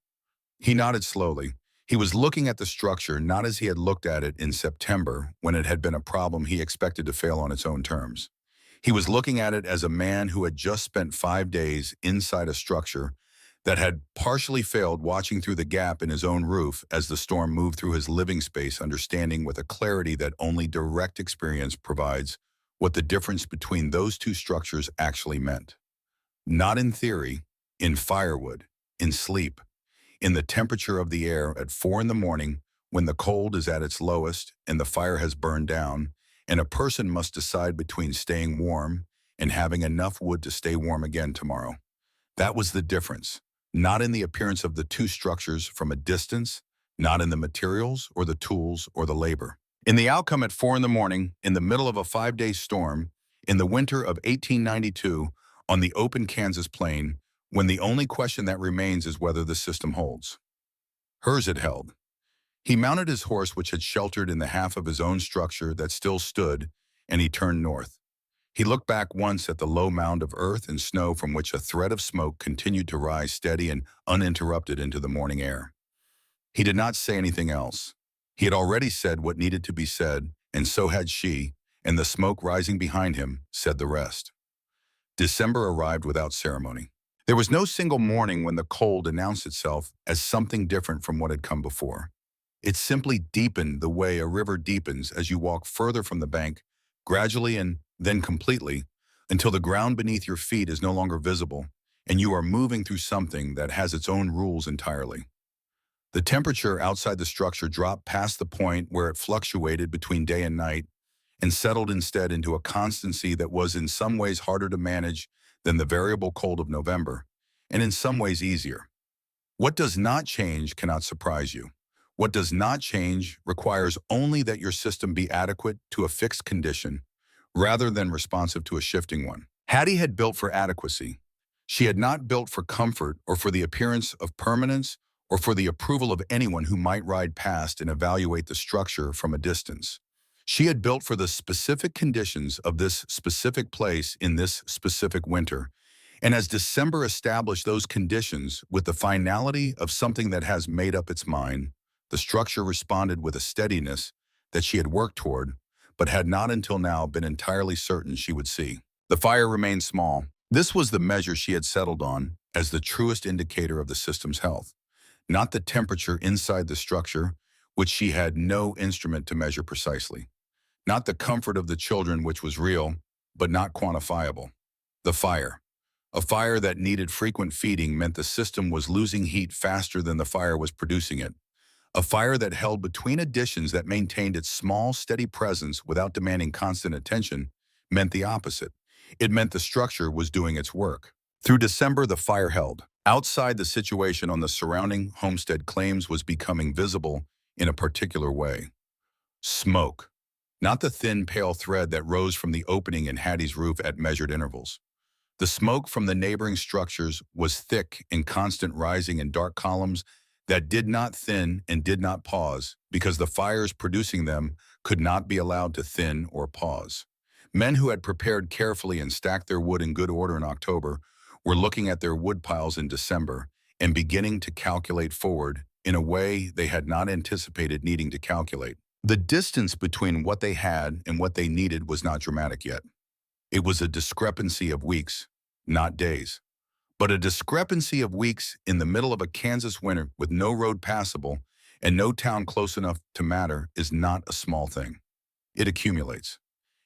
He nodded slowly. He was looking at the structure not as he had looked at it in September, when it had been a problem he expected to fail on its own terms. He was looking at it as a man who had just spent 5 days inside a structure that had partially failed, watching through the gap in his own roof as the storm moved through his living space, understanding with a clarity that only direct experience provides what the difference between those two structures actually meant. Not in theory, in firewood, in sleep, in the temperature of the air at 4 in the morning when the cold is at its lowest and the fire has burned down, and a person must decide between staying warm and having enough wood to stay warm again tomorrow. That was the difference, not in the appearance of the two structures from a distance, not in the materials or the tools or the labor. In the outcome at 4 in the morning, in the middle of a 5-day storm, in the winter of 1892, on the open Kansas plain, when the only question that remains is whether the system holds. Hers had held. He mounted his horse, which had sheltered in the half of his own structure that still stood, and he turned north. He looked back once at the low mound of earth and snow from which a thread of smoke continued to rise steady and uninterrupted into the morning air. He did not say anything else. He had already said what needed to be said, and so had she, and the smoke rising behind him said the rest. December arrived without ceremony. There was no single morning when the cold announced itself as something different from what had come before. It simply deepened the way a river deepens as you walk further from the bank, gradually and then completely, until the ground beneath your feet is no longer visible, and you are moving through something that has its own rules entirely. The temperature outside the structure dropped past the point where it fluctuated between day and night, and settled instead into a constancy that was in some ways harder to manage than the variable cold of November, and in some ways easier. What does not change cannot surprise you. What does not change requires only that your system be adequate to a fixed condition, rather than responsive to a shifting one. Hattie had built for adequacy. She had not built for comfort or for the appearance of permanence or for the approval of anyone who might ride past and evaluate the structure from a distance. She had built for the specific conditions of this specific place in this specific winter, and as December established those conditions with the finality of something that has made up its mind, the structure responded with a steadiness that she had worked toward, but had not until now been entirely certain she would see. The fire remained small. This was the measure she had settled on as the truest indicator of the system's health, not the temperature inside the structure, which she had no instrument to measure precisely, not the comfort of the children, which was real, but not quantifiable. The fire. A fire that needed frequent feeding meant the system was losing heat faster than the fire was producing it. A fire that held between additions that maintained its small, steady presence without demanding constant attention meant the opposite. It meant the structure was doing its work. Through December, the fire held. Outside, the situation on the surrounding homestead claims was becoming visible in a particular way. Smoke. Not the thin, pale thread that rose from the opening in Hattie's roof at measured intervals. The smoke from the neighboring structures was thick and constant, rising in dark columns that did not thin and did not pause, because the fires producing them could not be allowed to thin or pause. Men who had prepared carefully and stacked their wood in good order in October were looking at their wood piles in December and beginning to calculate forward in a way they had not anticipated needing to calculate. The distance between what they had and what they needed was not dramatic yet. It was a discrepancy of weeks, not days. But a discrepancy of weeks in the middle of a Kansas winter with no road passable and no town close enough to matter is not a small thing. It accumulates.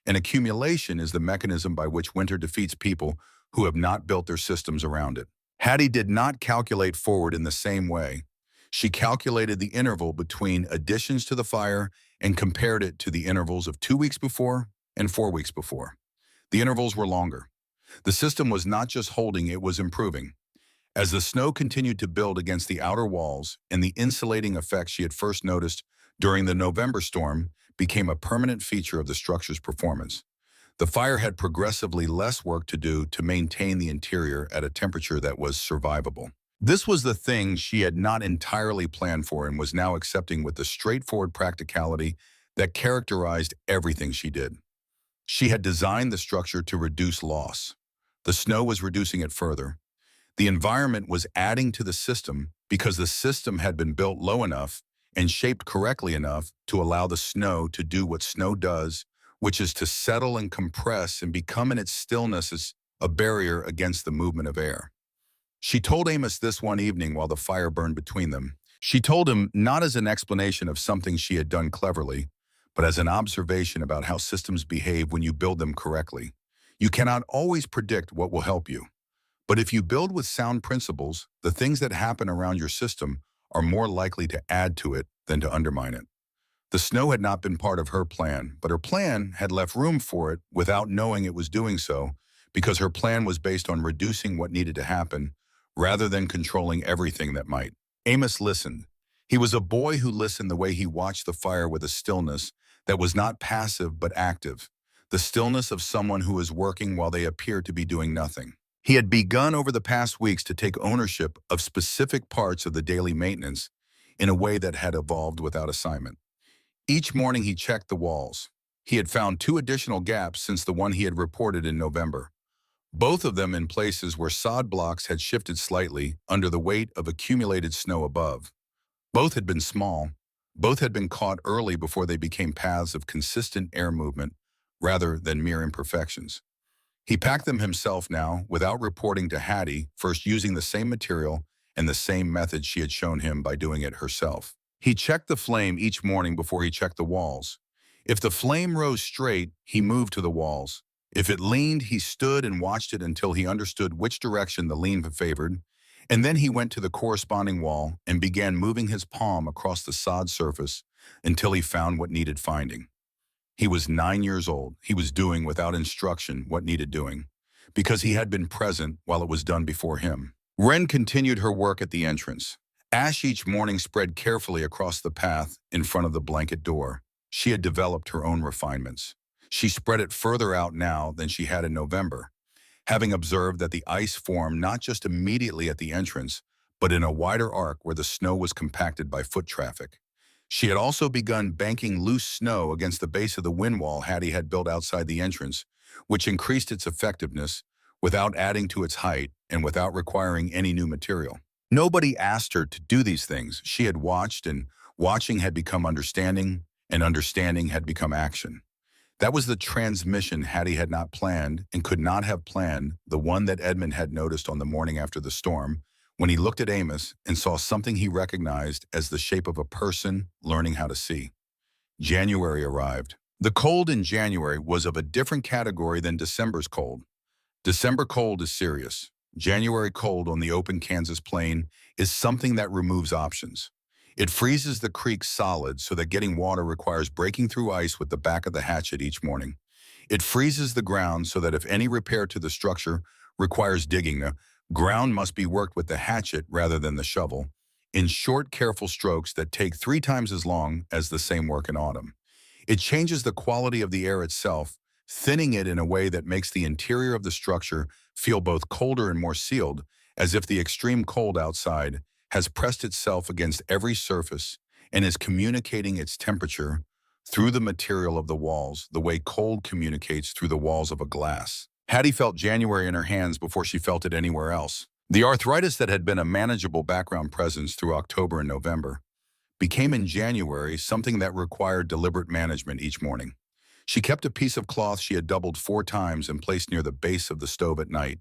And accumulation is the mechanism by which winter defeats people who have not built their systems around it. Hattie did not calculate forward in the same way. She calculated the interval between additions to the fire and compared it to the intervals of 2 weeks before and 4 weeks before. The intervals were longer. The system was not just holding, it was improving. As the snow continued to build against the outer walls and the insulating effect she had first noticed during the November storm became a permanent feature of the structure's performance. The fire had progressively less work to do to maintain the interior at a temperature that was survivable. This was the thing she had not entirely planned for and was now accepting with the straightforward practicality that characterized everything she did. She had designed the structure to reduce loss. The snow was reducing it further. The environment was adding to the system because the system had been built low enough and shaped correctly enough to allow the snow to do what snow does, which is to settle and compress and become in its stillness as a barrier against the movement of air. She told Amos this one evening while the fire burned between them. She told him not as an explanation of something she had done cleverly, but as an observation about how systems behave when you build them correctly. You cannot always predict what will help you. But if you build with sound principles, the things that happen around your system are more likely to add to it than to undermine it. The snow had not been part of her plan, but her plan had left room for it without knowing it was doing so, because her plan was based on reducing what needed to happen rather than controlling everything that might. Amos listened. He was a boy who listened the way he watched the fire with a stillness that was not passive but active, the stillness of someone who is working while they appear to be doing nothing. He had begun over the past weeks to take ownership of specific parts of the daily maintenance in a way that had evolved without assignment. Each morning he checked the walls. He had found 2 additional gaps since the one he had reported in November, both of them in places where sod blocks had shifted slightly under the weight of accumulated snow above. Both had been small. Both had been caught early before they became paths of consistent air movement rather than mere imperfections. He packed them himself now without reporting to Hattie, first using the same material and the same method she had shown him by doing it herself. He checked the flame each morning before he checked the walls. If the flame rose straight, he moved to the walls. If it leaned, he stood and watched it until he understood which direction the lean favored, and then he went to the corresponding wall and began moving his palm across the sod surface until he found what needed finding. He was 9 years old. He was doing without instruction what needed doing, because he had been present while it was done before him. Wren continued her work at the entrance. Ash each morning spread carefully across the path in front of the blanket door. She had developed her own refinements. She spread it further out now than she had in November, having observed that the ice formed not just immediately at the entrance, but in a wider arc where the snow was compacted by foot traffic. She had also begun banking loose snow against the base of the wind wall Hattie had built outside the entrance, which increased its effectiveness without adding to its height and without requiring any new material. Nobody asked her to do these things. She had watched, and watching had become understanding, and understanding had become action. That was the transmission Hattie had not planned and could not have planned, the one that Edmund had noticed on the morning after the storm, when he looked at Amos and saw something he recognized as the shape of a person learning how to see. January arrived. The cold in January was of a different category than December's cold. December cold is serious. January cold on the open Kansas plain is something that removes options. It freezes the creek solid so that getting water requires breaking through ice with the back of the hatchet each morning. It freezes the ground so that if any repair to the structure requires digging, the ground must be worked with the hatchet rather than the shovel, in short, careful strokes that take 3 times as long as the same work in autumn. It changes the quality of the air itself, thinning it in a way that makes the interior of the structure feel both colder and more sealed, as if the extreme cold outside has pressed itself against every surface and is communicating its temperature through the material of the walls, the way cold communicates through the walls of a glass. Hattie felt January in her hands before she felt it anywhere else. The arthritis that had been a manageable background presence through October and November became in January something that required deliberate management each morning. She kept a piece of cloth she had doubled 4 times and placed near the base of the stove at night,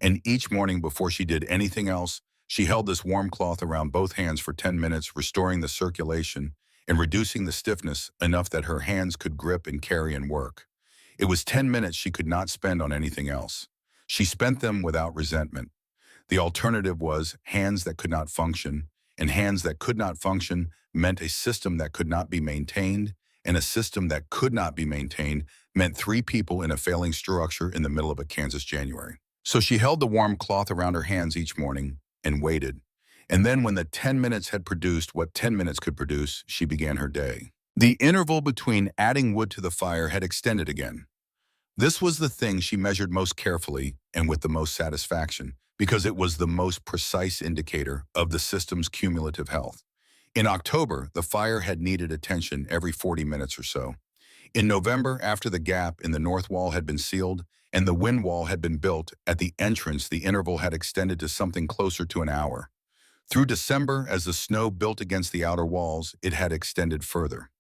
and each morning before she did anything else, she held this warm cloth around both hands for 10 minutes, restoring the circulation and reducing the stiffness enough that her hands could grip and carry and work. It was 10 minutes she could not spend on anything else. She spent them without resentment. The alternative was hands that could not function, and hands that could not function meant a system that could not be maintained, and a system that could not be maintained meant three people in a failing structure in the middle of a Kansas January. So she held the warm cloth around her hands each morning and waited. And then when the 10 minutes had produced what 10 minutes could produce, she began her day. The interval between adding wood to the fire had extended again. This was the thing she measured most carefully and with the most satisfaction, because it was the most precise indicator of the system's cumulative health. In October, the fire had needed attention every 40 minutes or so. In November, after the gap in the north wall had been sealed and the wind wall had been built, at the entrance the interval had extended to something closer to an hour. Through December, as the snow built against the outer walls, it had extended further.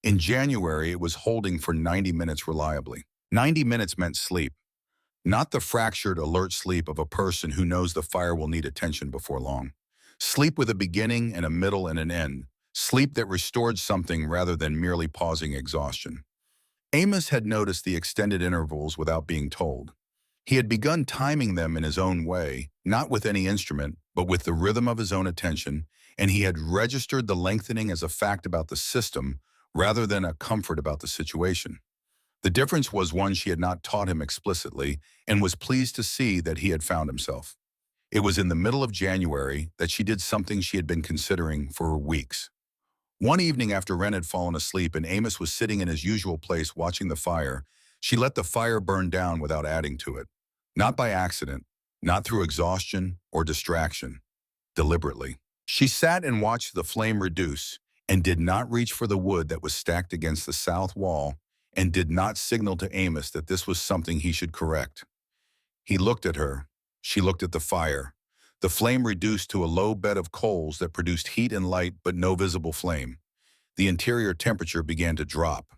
In January, it was holding for 90 minutes reliably. 90 minutes meant sleep, not the fractured, alert sleep of a person who knows the fire will need attention before long. Sleep with a beginning and a middle and an end. Sleep that restored something rather than merely pausing exhaustion. Amos had noticed the extended intervals without being told. He had begun timing them in his own way, not with any instrument, but with the rhythm of his own attention, and he had registered the lengthening as a fact about the system rather than a comfort about the situation. The difference was one she had not taught him explicitly and was pleased to see that he had found himself. It was in the middle of January that she did something she had been considering for weeks. One evening after Wren had fallen asleep and Amos was sitting in his usual place watching the fire, she let the fire burn down without adding to it. Not by accident, not through exhaustion or distraction, deliberately. She sat and watched the flame reduce and did not reach for the wood that was stacked against the south wall and did not signal to Amos that this was something he should correct. He looked at her. She looked at the fire. The flame reduced to a low bed of coals that produced heat and light but no visible flame. The interior temperature began to drop.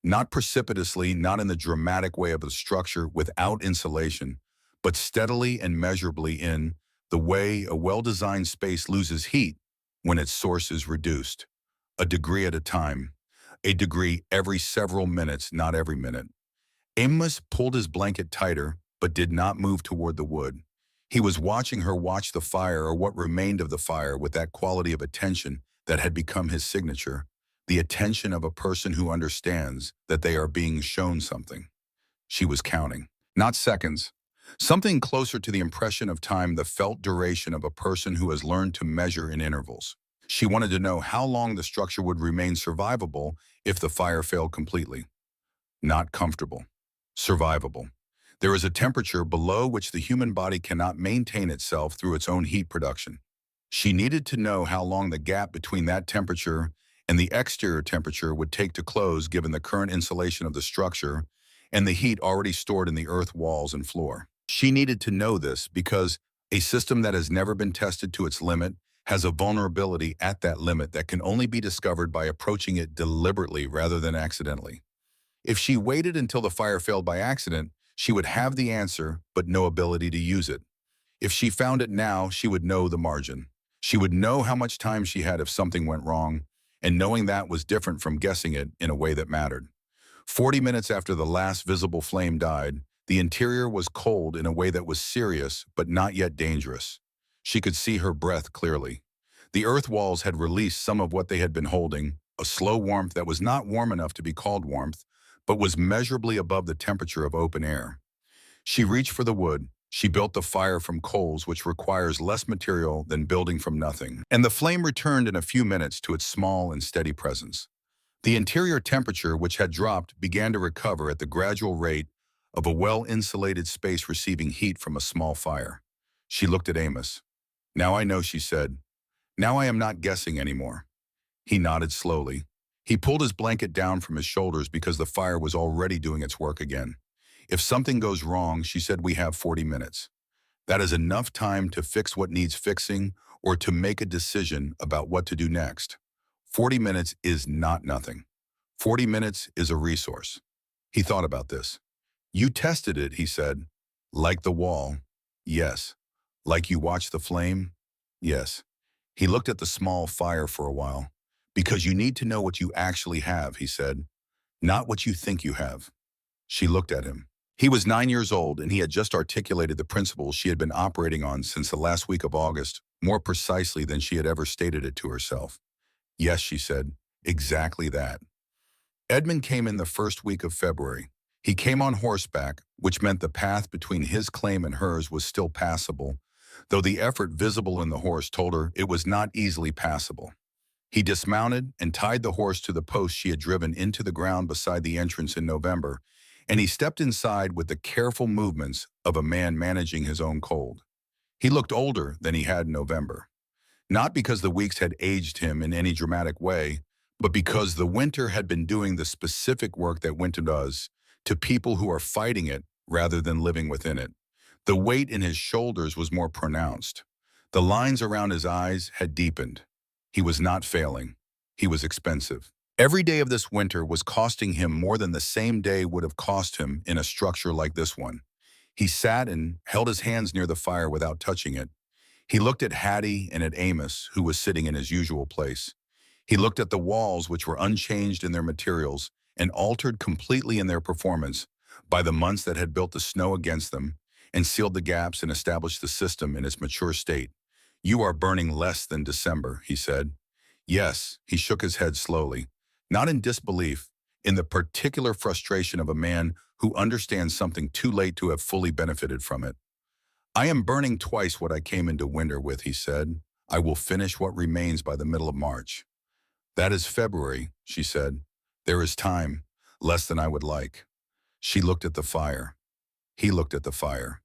Not precipitously, not in the dramatic way of a structure without insulation, but steadily and measurably in the way a well-designed space loses heat when its source is reduced. A degree at a time. A degree every several minutes, not every minute. Amos pulled his blanket tighter, but did not move toward the wood. He was watching her watch the fire, or what remained of the fire, with that quality of attention that had become his signature, the attention of a person who understands that they are being shown something. She was counting, not seconds, something closer to the impression of time, the felt duration of a person who has learned to measure in intervals. She wanted to know how long the structure would remain survivable if the fire failed completely. Not comfortable. Survivable. There is a temperature below which the human body cannot maintain itself through its own heat production. She needed to know how long the gap between that temperature and the exterior temperature would take to close given the current insulation of the structure and the heat already stored in the earth walls and floor. She needed to know this because a system that has never been tested to its limit has a vulnerability at that limit that can only be discovered by approaching it deliberately rather than accidentally. If she waited until the fire failed by accident, she would have the answer but no ability to use it. If she found it now, she would know the margin. She would know how much time she had if something went wrong, and knowing that was different from guessing it in a way that mattered. 40 minutes after the last visible flame died, the interior was cold in a way that was serious but not yet dangerous. She could see her breath clearly. The earth walls had released some of what they had been holding, a slow warmth that was not warm enough to be called warmth, but was measurably above the temperature of open air. She reached for the wood. She built the fire from coals, which requires less material than building from nothing, and the flame returned in a few minutes to its small and steady presence. The interior temperature, which had dropped, began to recover at the gradual rate of a well-insulated space receiving heat from a small fire. She looked at Amos. "Now I know," she said. "Now I am not guessing anymore." He nodded slowly. He pulled his blanket down from his shoulders because the fire was already doing its work again. "If something goes wrong," she said, "we have 40 minutes. That is enough time to fix what needs fixing or to make a decision about what to do next. 40 minutes is not nothing. 40 minutes is a resource." He thought about this. "You tested it," he said. "Like the wall?" "Yes." "Like you watched the flame?" "Yes." He looked at the small fire for a while. "Because you need to know what you actually have," he said, "not what you think you have." She looked at him. He was 9 years old, and he had just articulated the principles she had been operating on since the last week of August, more precisely than she had ever stated it to herself. Yes, she said, exactly that. Edmund came in the first week of February. He came on horseback, which meant the path between his claim and hers was still passable, though the effort visible in the horse told her it was not easily passable. He dismounted and tied the horse to the post she had driven into the ground beside the entrance in November, and he stepped inside with the careful movements of a man managing his own cold. He looked older than he had in November, not because the weeks had aged him in any dramatic way, but because the winter had been doing the specific work that winter does to people who are fighting it rather than living within it. The weight in his shoulders was more pronounced. The lines around his eyes had deepened. He was not failing. He was expensive. Every day of this winter was costing him more than the same day would have cost him in a structure like this one. He sat and held his hands near the fire without touching it. He looked at Hattie and at Amos, who was sitting in his usual place. He looked at the walls, which were unchanged in their materials and altered completely in their performance by the months that had built the snow against them and sealed the gaps and established the system in its mature state. "You are burning less than December," he said. Yes, he shook his head slowly, not in disbelief, in the particular frustration of a man who understands something too late to have fully benefited from it. "I am burning twice what I came into winter with," he said. "I will finish what remains by the middle of March." "That is February," she said. "There is time, less than I would like." She looked at the fire. He looked at the fire.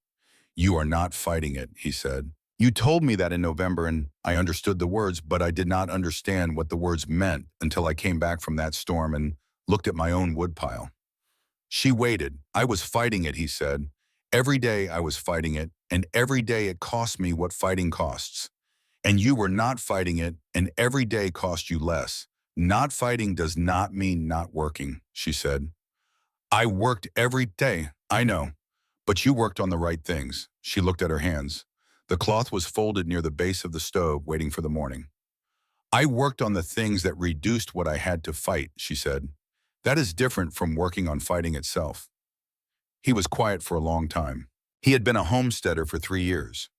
"You are not fighting it," he said. "You told me that in November, and I understood the words, but I did not understand what the words meant until I came back from that storm and looked at my own woodpile." She waited. "I was fighting it," he said. "Every day I was fighting it, and every day it cost me what fighting costs. And you were not fighting it, and every day cost you less. Not fighting does not mean not working," she said. "I worked every day, I know, but you worked on the right things." She looked at her hands. The cloth was folded near the base of the stove, waiting for the morning. "I worked on the things that reduced what I had to fight," she said. "That is different from working on fighting itself." He was quiet for a long time. He had been a homesteader for 3 years.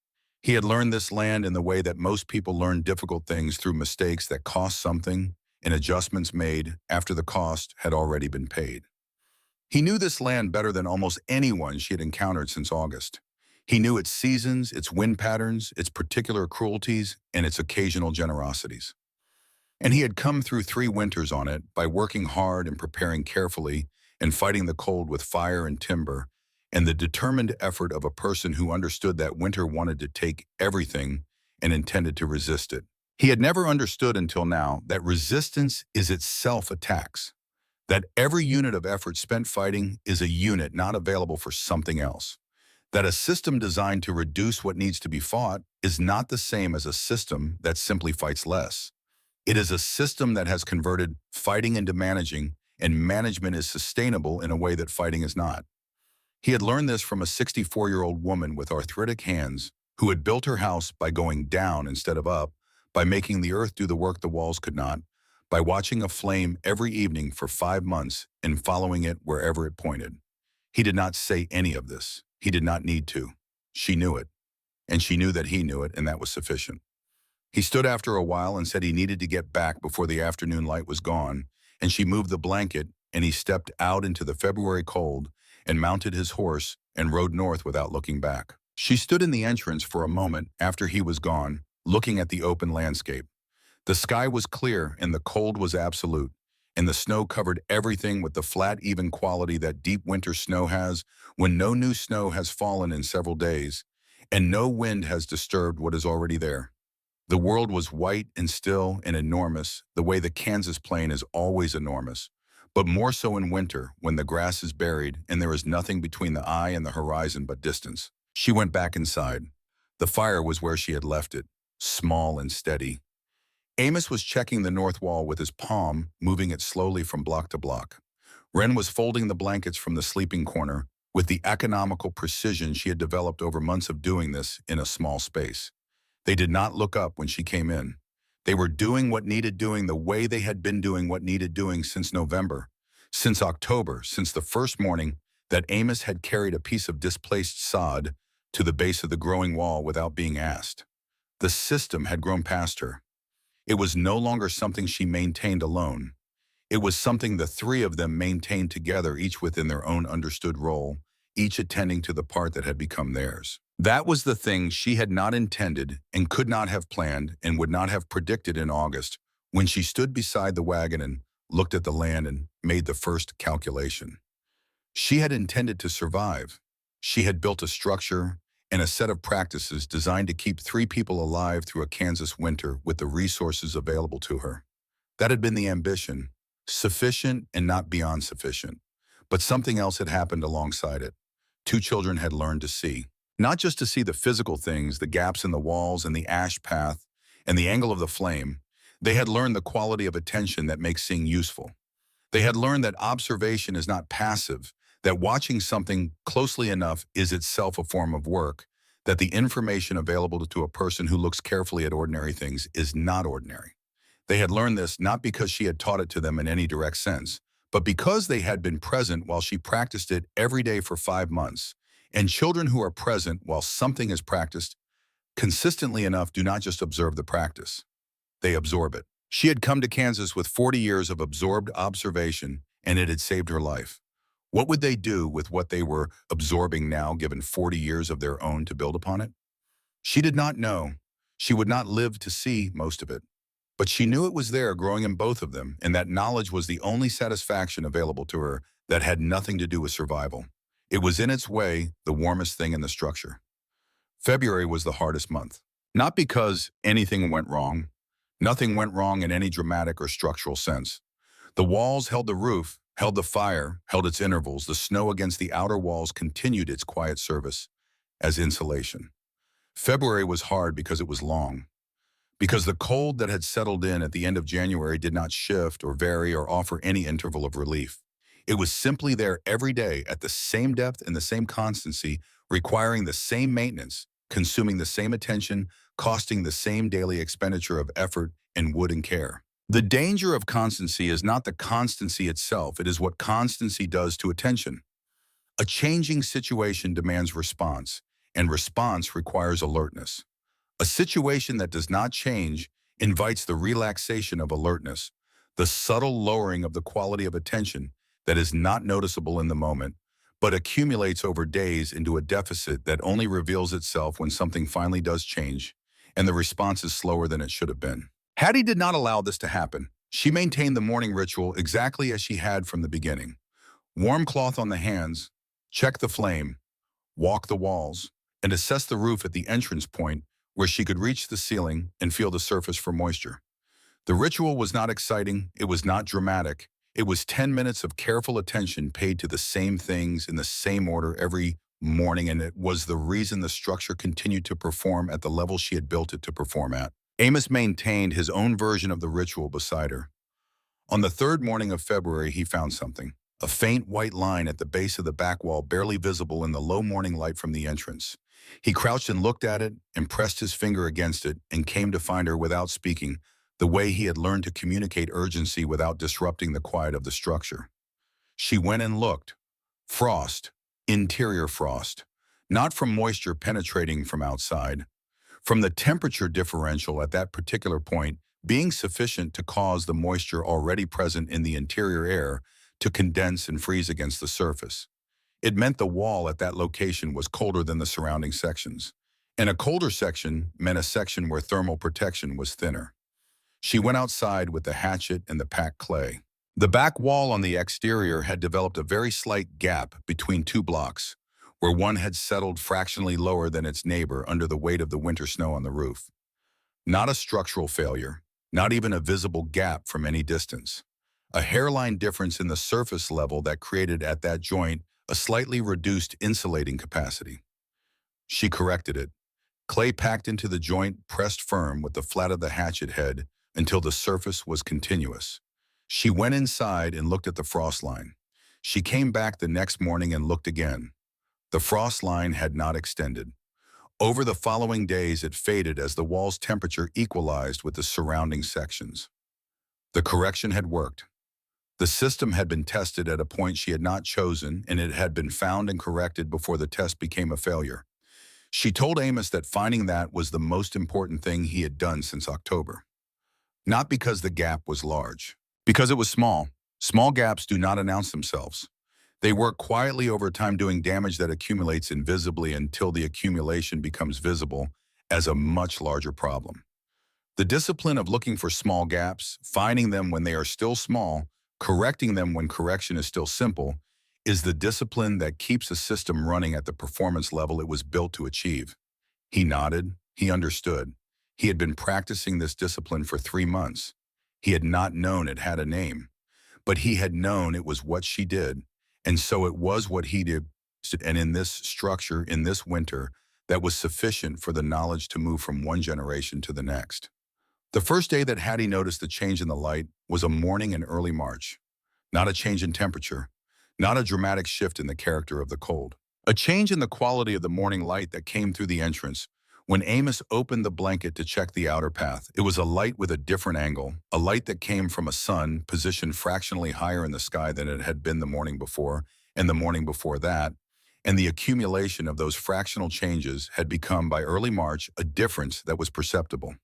He had learned this land in the way that most people learn difficult things, through mistakes that cost something and adjustments made after the cost had already been paid. He knew this land better than almost anyone she had encountered since August. He knew its seasons, its wind patterns, its particular cruelties, and its occasional generosities. And he had come through 3 winters on it by working hard and preparing carefully and fighting the cold with fire and timber, and the determined effort of a person who understood that winter wanted to take everything and intended to resist it. He had never understood until now that resistance is itself a tax, that every unit of effort spent fighting is a unit not available for something else, that a system designed to reduce what needs to be fought is not the same as a system that simply fights less. It is a system that has converted fighting into managing, and management is sustainable in a way that fighting is not. He had learned this from a 64-year-old woman with arthritic hands who had built her house by going down instead of up, by making the earth do the work the walls could not, by watching a flame every evening for 5 months and following it wherever it pointed. He did not say any of this. He did not need to. She knew it, and she knew that he knew it, and that was sufficient. He stood after a while and said he needed to get back before the afternoon light was gone, and she moved the blanket, and he stepped out into the February cold and mounted his horse and rode north without looking back. She stood in the entrance for a moment after he was gone, looking at the open landscape. The sky was clear and the cold was absolute, and the snow covered everything with the flat, even quality that deep winter snow has when no new snow has fallen in several days, and no wind has disturbed what is already there. The world was white and still and enormous, the way the Kansas plain is always enormous, but more so in winter when the grass is buried and there is nothing between the eye and the horizon but distance. She went back inside. The fire was where she had left it, small and steady. Amos was checking the north wall with his palm, moving it slowly from block to block. Wren was folding the blankets from the sleeping corner with the economical precision she had developed over months of doing this in a small space. They did not look up when she came in. They were doing what needed doing the way they had been doing what needed doing since November, since October, since the first morning that Amos had carried a piece of displaced sod to the base of the growing wall without being asked. The system had grown past her. It was no longer something she maintained alone. It was something the three of them maintained together, each within their own understood role, each attending to the part that had become theirs. That was the thing she had not intended and could not have planned and would not have predicted in August when she stood beside the wagon and looked at the land and made the first calculation. She had intended to survive. She had built a structure and a set of practices designed to keep three people alive through a Kansas winter with the resources available to her. That had been the ambition, sufficient and not beyond sufficient. But something else had happened alongside it. Two children had learned to see. Not just to see the physical things, the gaps in the walls and the ash path and the angle of the flame. They had learned the quality of attention that makes seeing useful. They had learned that observation is not passive, that watching something closely enough is itself a form of work, that the information available to a person who looks carefully at ordinary things is not ordinary. They had learned this not because she had taught it to them in any direct sense, but because they had been present while she practiced it every day for 5 months. And children who are present while something is practiced consistently enough do not just observe the practice. They absorb it. She had come to Kansas with 40 years of absorbed observation, and it had saved her life. What would they do with what they were absorbing now, given 40 years of their own to build upon it? She did not know. She would not live to see most of it. But she knew it was there, growing in both of them, and that knowledge was the only satisfaction available to her that had nothing to do with survival. It was in its way the warmest thing in the structure. February was the hardest month. Not because anything went wrong. Nothing went wrong in any dramatic or structural sense. The walls held the roof, held the fire, held its intervals. The snow against the outer walls continued its quiet service as insulation. February was hard because it was long. Because the cold that had settled in at the end of January did not shift or vary or offer any interval of relief. It was simply there every day at the same depth and the same constancy, requiring the same maintenance, consuming the same attention, costing the same daily expenditure of effort and wood and care. The danger of constancy is not the constancy itself, it is what constancy does to attention. A changing situation demands response, and response requires alertness. A situation that does not change invites the relaxation of alertness, the subtle lowering of the quality of attention that is not noticeable in the moment, but accumulates over days into a deficit that only reveals itself when something finally does change, and the response is slower than it should have been. Hattie did not allow this to happen. She maintained the morning ritual exactly as she had from the beginning. Warm cloth on the hands, check the flame, walk the walls, and assess the roof at the entrance point where she could reach the ceiling and feel the surface for moisture. The ritual was not exciting, it was not dramatic. It was 10 minutes of careful attention paid to the same things in the same order every morning, and it was the reason the structure continued to perform at the level she had built it to perform at. Amos maintained his own version of the ritual beside her. On the third morning of February, he found something. A faint white line at the base of the back wall, barely visible in the low morning light from the entrance. He crouched and looked at it and pressed his finger against it and came to find her without speaking, the way he had learned to communicate urgency without disrupting the quiet of the structure. She went and looked. Frost, interior frost, not from moisture penetrating from outside, from the temperature differential at that particular point being sufficient to cause the moisture already present in the interior air to condense and freeze against the surface. It meant the wall at that location was colder than the surrounding sections, and a colder section meant a section where thermal protection was thinner. She went outside with the hatchet and the packed clay. The back wall on the exterior had developed a very slight gap between two blocks, where one had settled fractionally lower than its neighbor under the weight of the winter snow on the roof. Not a structural failure, not even a visible gap from any distance. A hairline difference in the surface level that created at that joint a slightly reduced insulating capacity. She corrected it. Clay packed into the joint, pressed firm with the flat of the hatchet head until the surface was continuous. She went inside and looked at the frost line. She came back the next morning and looked again. The frost line had not extended. Over the following days, it faded as the wall's temperature equalized with the surrounding sections. The correction had worked. The system had been tested at a point she had not chosen, and it had been found and corrected before the test became a failure. She told Amos that finding that was the most important thing he had done since October. Not because the gap was large. Because it was small. Small gaps do not announce themselves. They work quietly over time, doing damage that accumulates invisibly until the accumulation becomes visible as a much larger problem. The discipline of looking for small gaps, finding them when they are still small, correcting them when correction is still simple, is the discipline that keeps a system running at the performance level it was built to achieve. He nodded. He understood. He had been practicing this discipline for 3 months. He had not known it had a name, but he had known it was what she did, and so it was what he did, and in this structure, in this winter, that was sufficient for the knowledge to move from one generation to the next. The first day that Hattie noticed the change in the light was a morning in early March. Not a change in temperature, not a dramatic shift in the character of the cold. A change in the quality of the morning light that came through the entrance. When Amos opened the blanket to check the outer path, it was a light with a different angle, a light that came from a sun positioned fractionally higher in the sky than it had been the morning before and the morning before that, and the accumulation of those fractional changes had become, by early March, a difference that was perceptible.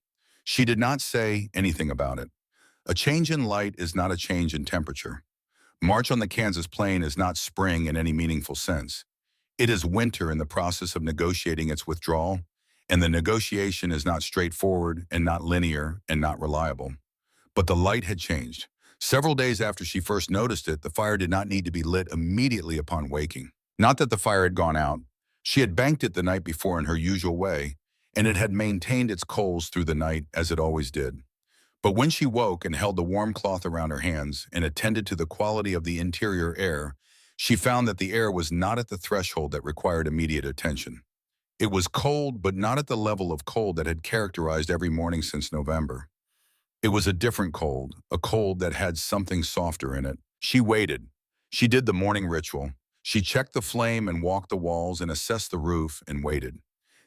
She did not say anything about it. A change in light is not a change in temperature. March on the Kansas plain is not spring in any meaningful sense. It is winter in the process of negotiating its withdrawal, and the negotiation is not straightforward and not linear and not reliable. But the light had changed. Several days after she first noticed it, the fire did not need to be lit immediately upon waking. Not that the fire had gone out. She had banked it the night before in her usual way, and it had maintained its coals through the night as it always did. But when she woke and held the warm cloth around her hands and attended to the quality of the interior air, she found that the air was not at the threshold that required immediate attention. It was cold, but not at the level of cold that had characterized every morning since November. It was a different cold, a cold that had something softer in it. She waited. She did the morning ritual. She checked the flame and walked the walls and assessed the roof and waited.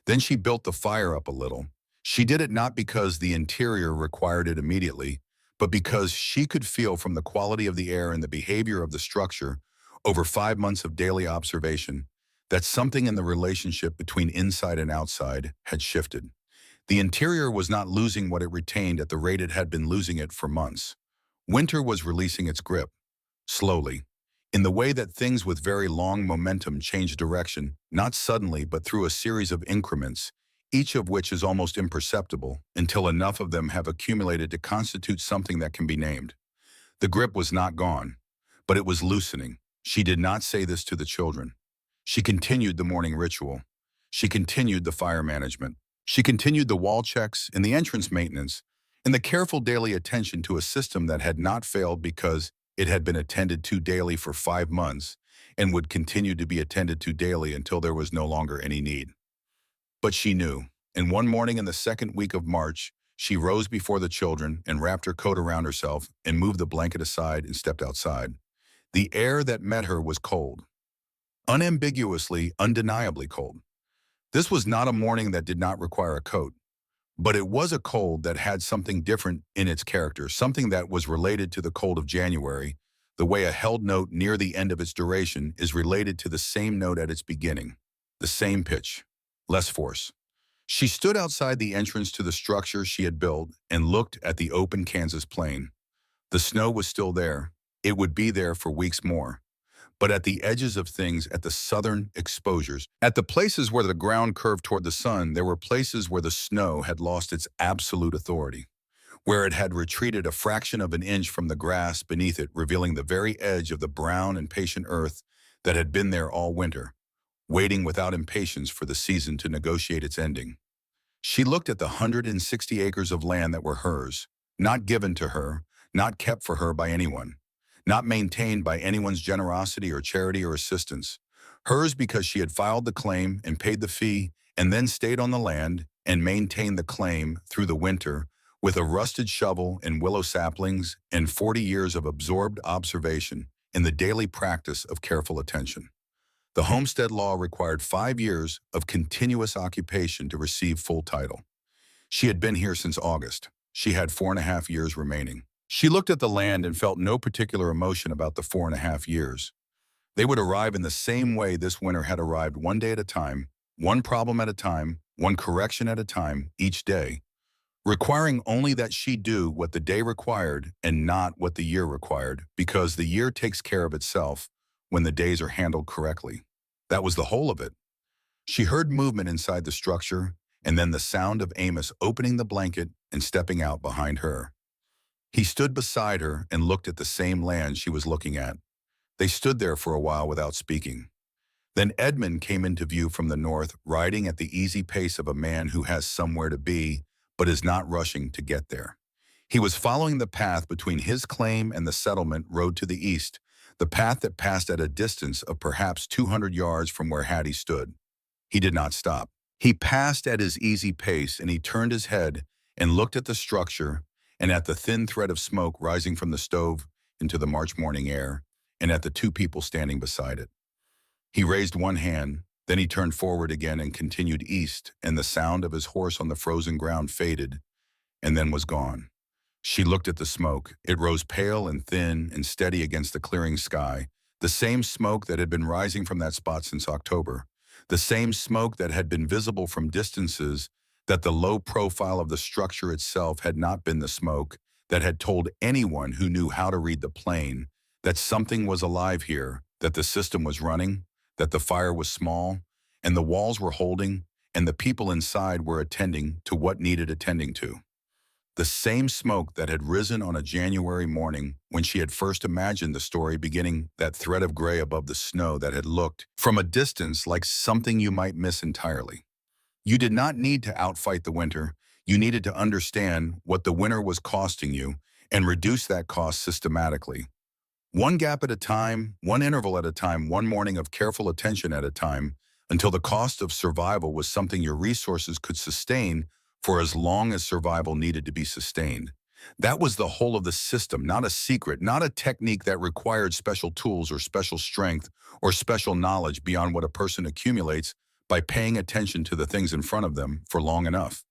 Then she built the fire up a little. She did it not because the interior required it immediately, but because she could feel from the quality of the air and the behavior of the structure over 5 months of daily observation that something in the relationship between inside and outside had shifted. The interior was not losing what it retained at the rate it had been losing it for months. Winter was releasing its grip, slowly, in the way that things with very long momentum change direction, not suddenly but through a series of increments, each of which is almost imperceptible until enough of them have accumulated to constitute something that can be named. The grip was not gone, but it was loosening. She did not say this to the children. She continued the morning ritual. She continued the fire management. She continued the wall checks and the entrance maintenance and the careful daily attention to a system that had not failed because it had been attended to daily for 5 months and would continue to be attended to daily until there was no longer any need. But she knew, and one morning in the second week of March, she rose before the children and wrapped her coat around herself and moved the blanket aside and stepped outside. The air that met her was cold. Unambiguously, undeniably cold. This was not a morning that did not require a coat, but it was a cold that had something different in its character, something that was related to the cold of January, the way a held note near the end of its duration is related to the same note at its beginning, the same pitch, less force. She stood outside the entrance to the structure she had built and looked at the open Kansas plain. The snow was still there. It would be there for weeks more. But at the edges of things, at the southern exposures, at the places where the ground curved toward the sun, there were places where the snow had lost its absolute authority, where it had retreated a fraction of an inch from the grass beneath it, revealing the very edge of the brown and patient earth that had been there all winter, waiting without impatience for the season to negotiate its ending. She looked at the 160 acres of land that were hers, not given to her, not kept for her by anyone, not maintained by anyone's generosity or charity or assistance. Hers because she had filed the claim and paid the fee and then stayed on the land and maintained the claim through the winter with a rusted shovel and willow saplings and 40 years of absorbed observation in the daily practice of careful attention. The homestead law required 5 years of continuous occupation to receive full title. She had been here since August. She had 4.5 years remaining. She looked at the land and felt no particular emotion about the 4.5 years. They would arrive in the same way this winter had arrived, one day at a time, one problem at a time, one correction at a time, each day, requiring only that she do what the day required and not what the year required, because the year takes care of itself when the days are handled correctly. That was the whole of it. She heard movement inside the structure, and then the sound of Amos opening the blanket and stepping out behind her. He stood beside her and looked at the same land she was looking at. They stood there for a while without speaking. Then Edmund came into view from the north, riding at the easy pace of a man who has somewhere to be, but is not rushing to get there. He was following the path between his claim and the settlement road to the east, the path that passed at a distance of perhaps 200 yards from where Hattie stood. He did not stop. He passed at his easy pace, and he turned his head and looked at the structure and at the thin thread of smoke rising from the stove into the March morning air, and at the two people standing beside it. He raised one hand, then he turned forward again and continued east, and the sound of his horse on the frozen ground faded and then was gone. She looked at the smoke. It rose pale and thin and steady against the clearing sky, the same smoke that had been rising from that spot since October, the same smoke that had been visible from distances, that the low profile of the structure itself had not been the smoke that had told anyone who knew how to read the plane that something was alive here, that the system was running, that the fire was small, and the walls were holding, and the people inside were attending to what needed attending to. The same smoke that had risen on a January morning when she had first imagined the story beginning, that thread of gray above the snow that had looked from a distance like something you might miss entirely. You did not need to outfight the winter. You needed to understand what the winter was costing you and reduce that cost systematically. One gap at a time, one interval at a time, one morning of careful attention at a time, until the cost of survival was something your resources could sustain for as long as survival needed to be sustained. That was the whole of the system, not a secret, not a technique that required special tools or special strength or special knowledge beyond what a person accumulates by paying attention to the things in front of them for long enough.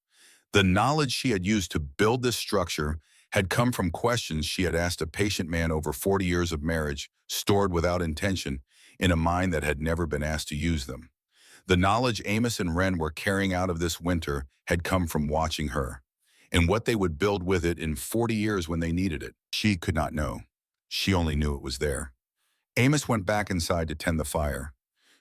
The knowledge she had used to build this structure had come from questions she had asked a patient man over 40 years of marriage, stored without intention in a mind that had never been asked to use them. The knowledge Amos and Wren were carrying out of this winter had come from watching her, and what they would build with it in 40 years when they needed it. She could not know. She only knew it was there. Amos went back inside to tend the fire.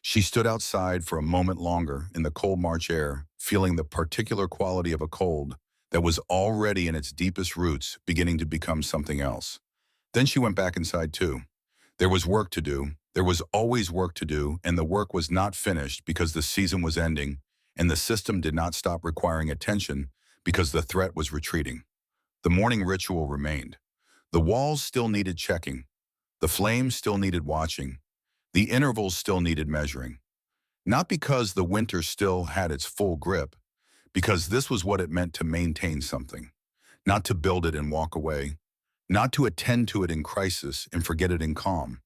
She stood outside for a moment longer in the cold March air, feeling the particular quality of a cold that was already in its deepest roots beginning to become something else. Then she went back inside too. There was work to do. There was always work to do, and the work was not finished because the season was ending, and the system did not stop requiring attention because the threat was retreating. The morning ritual remained. The walls still needed checking. The flames still needed watching. The intervals still needed measuring. Not because the winter still had its full grip, because this was what it meant to maintain something, not to build it and walk away, not to attend to it in crisis and forget it in calm,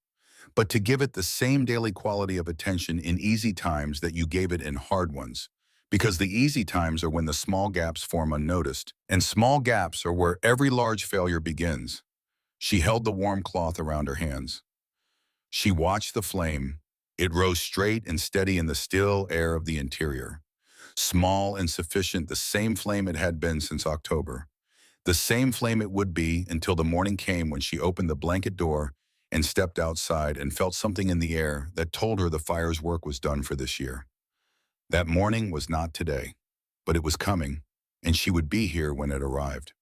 but to give it the same daily quality of attention in easy times that you gave it in hard ones, because the easy times are when the small gaps form unnoticed, and small gaps are where every large failure begins. She held the warm cloth around her hands. She watched the flame. It rose straight and steady in the still air of the interior. Small and sufficient, the same flame it had been since October. The same flame it would be until the morning came when she opened the blanket door and stepped outside and felt something in the air that told her the fire's work was done for this year. That morning was not today, but it was coming, and she would be here when it arrived.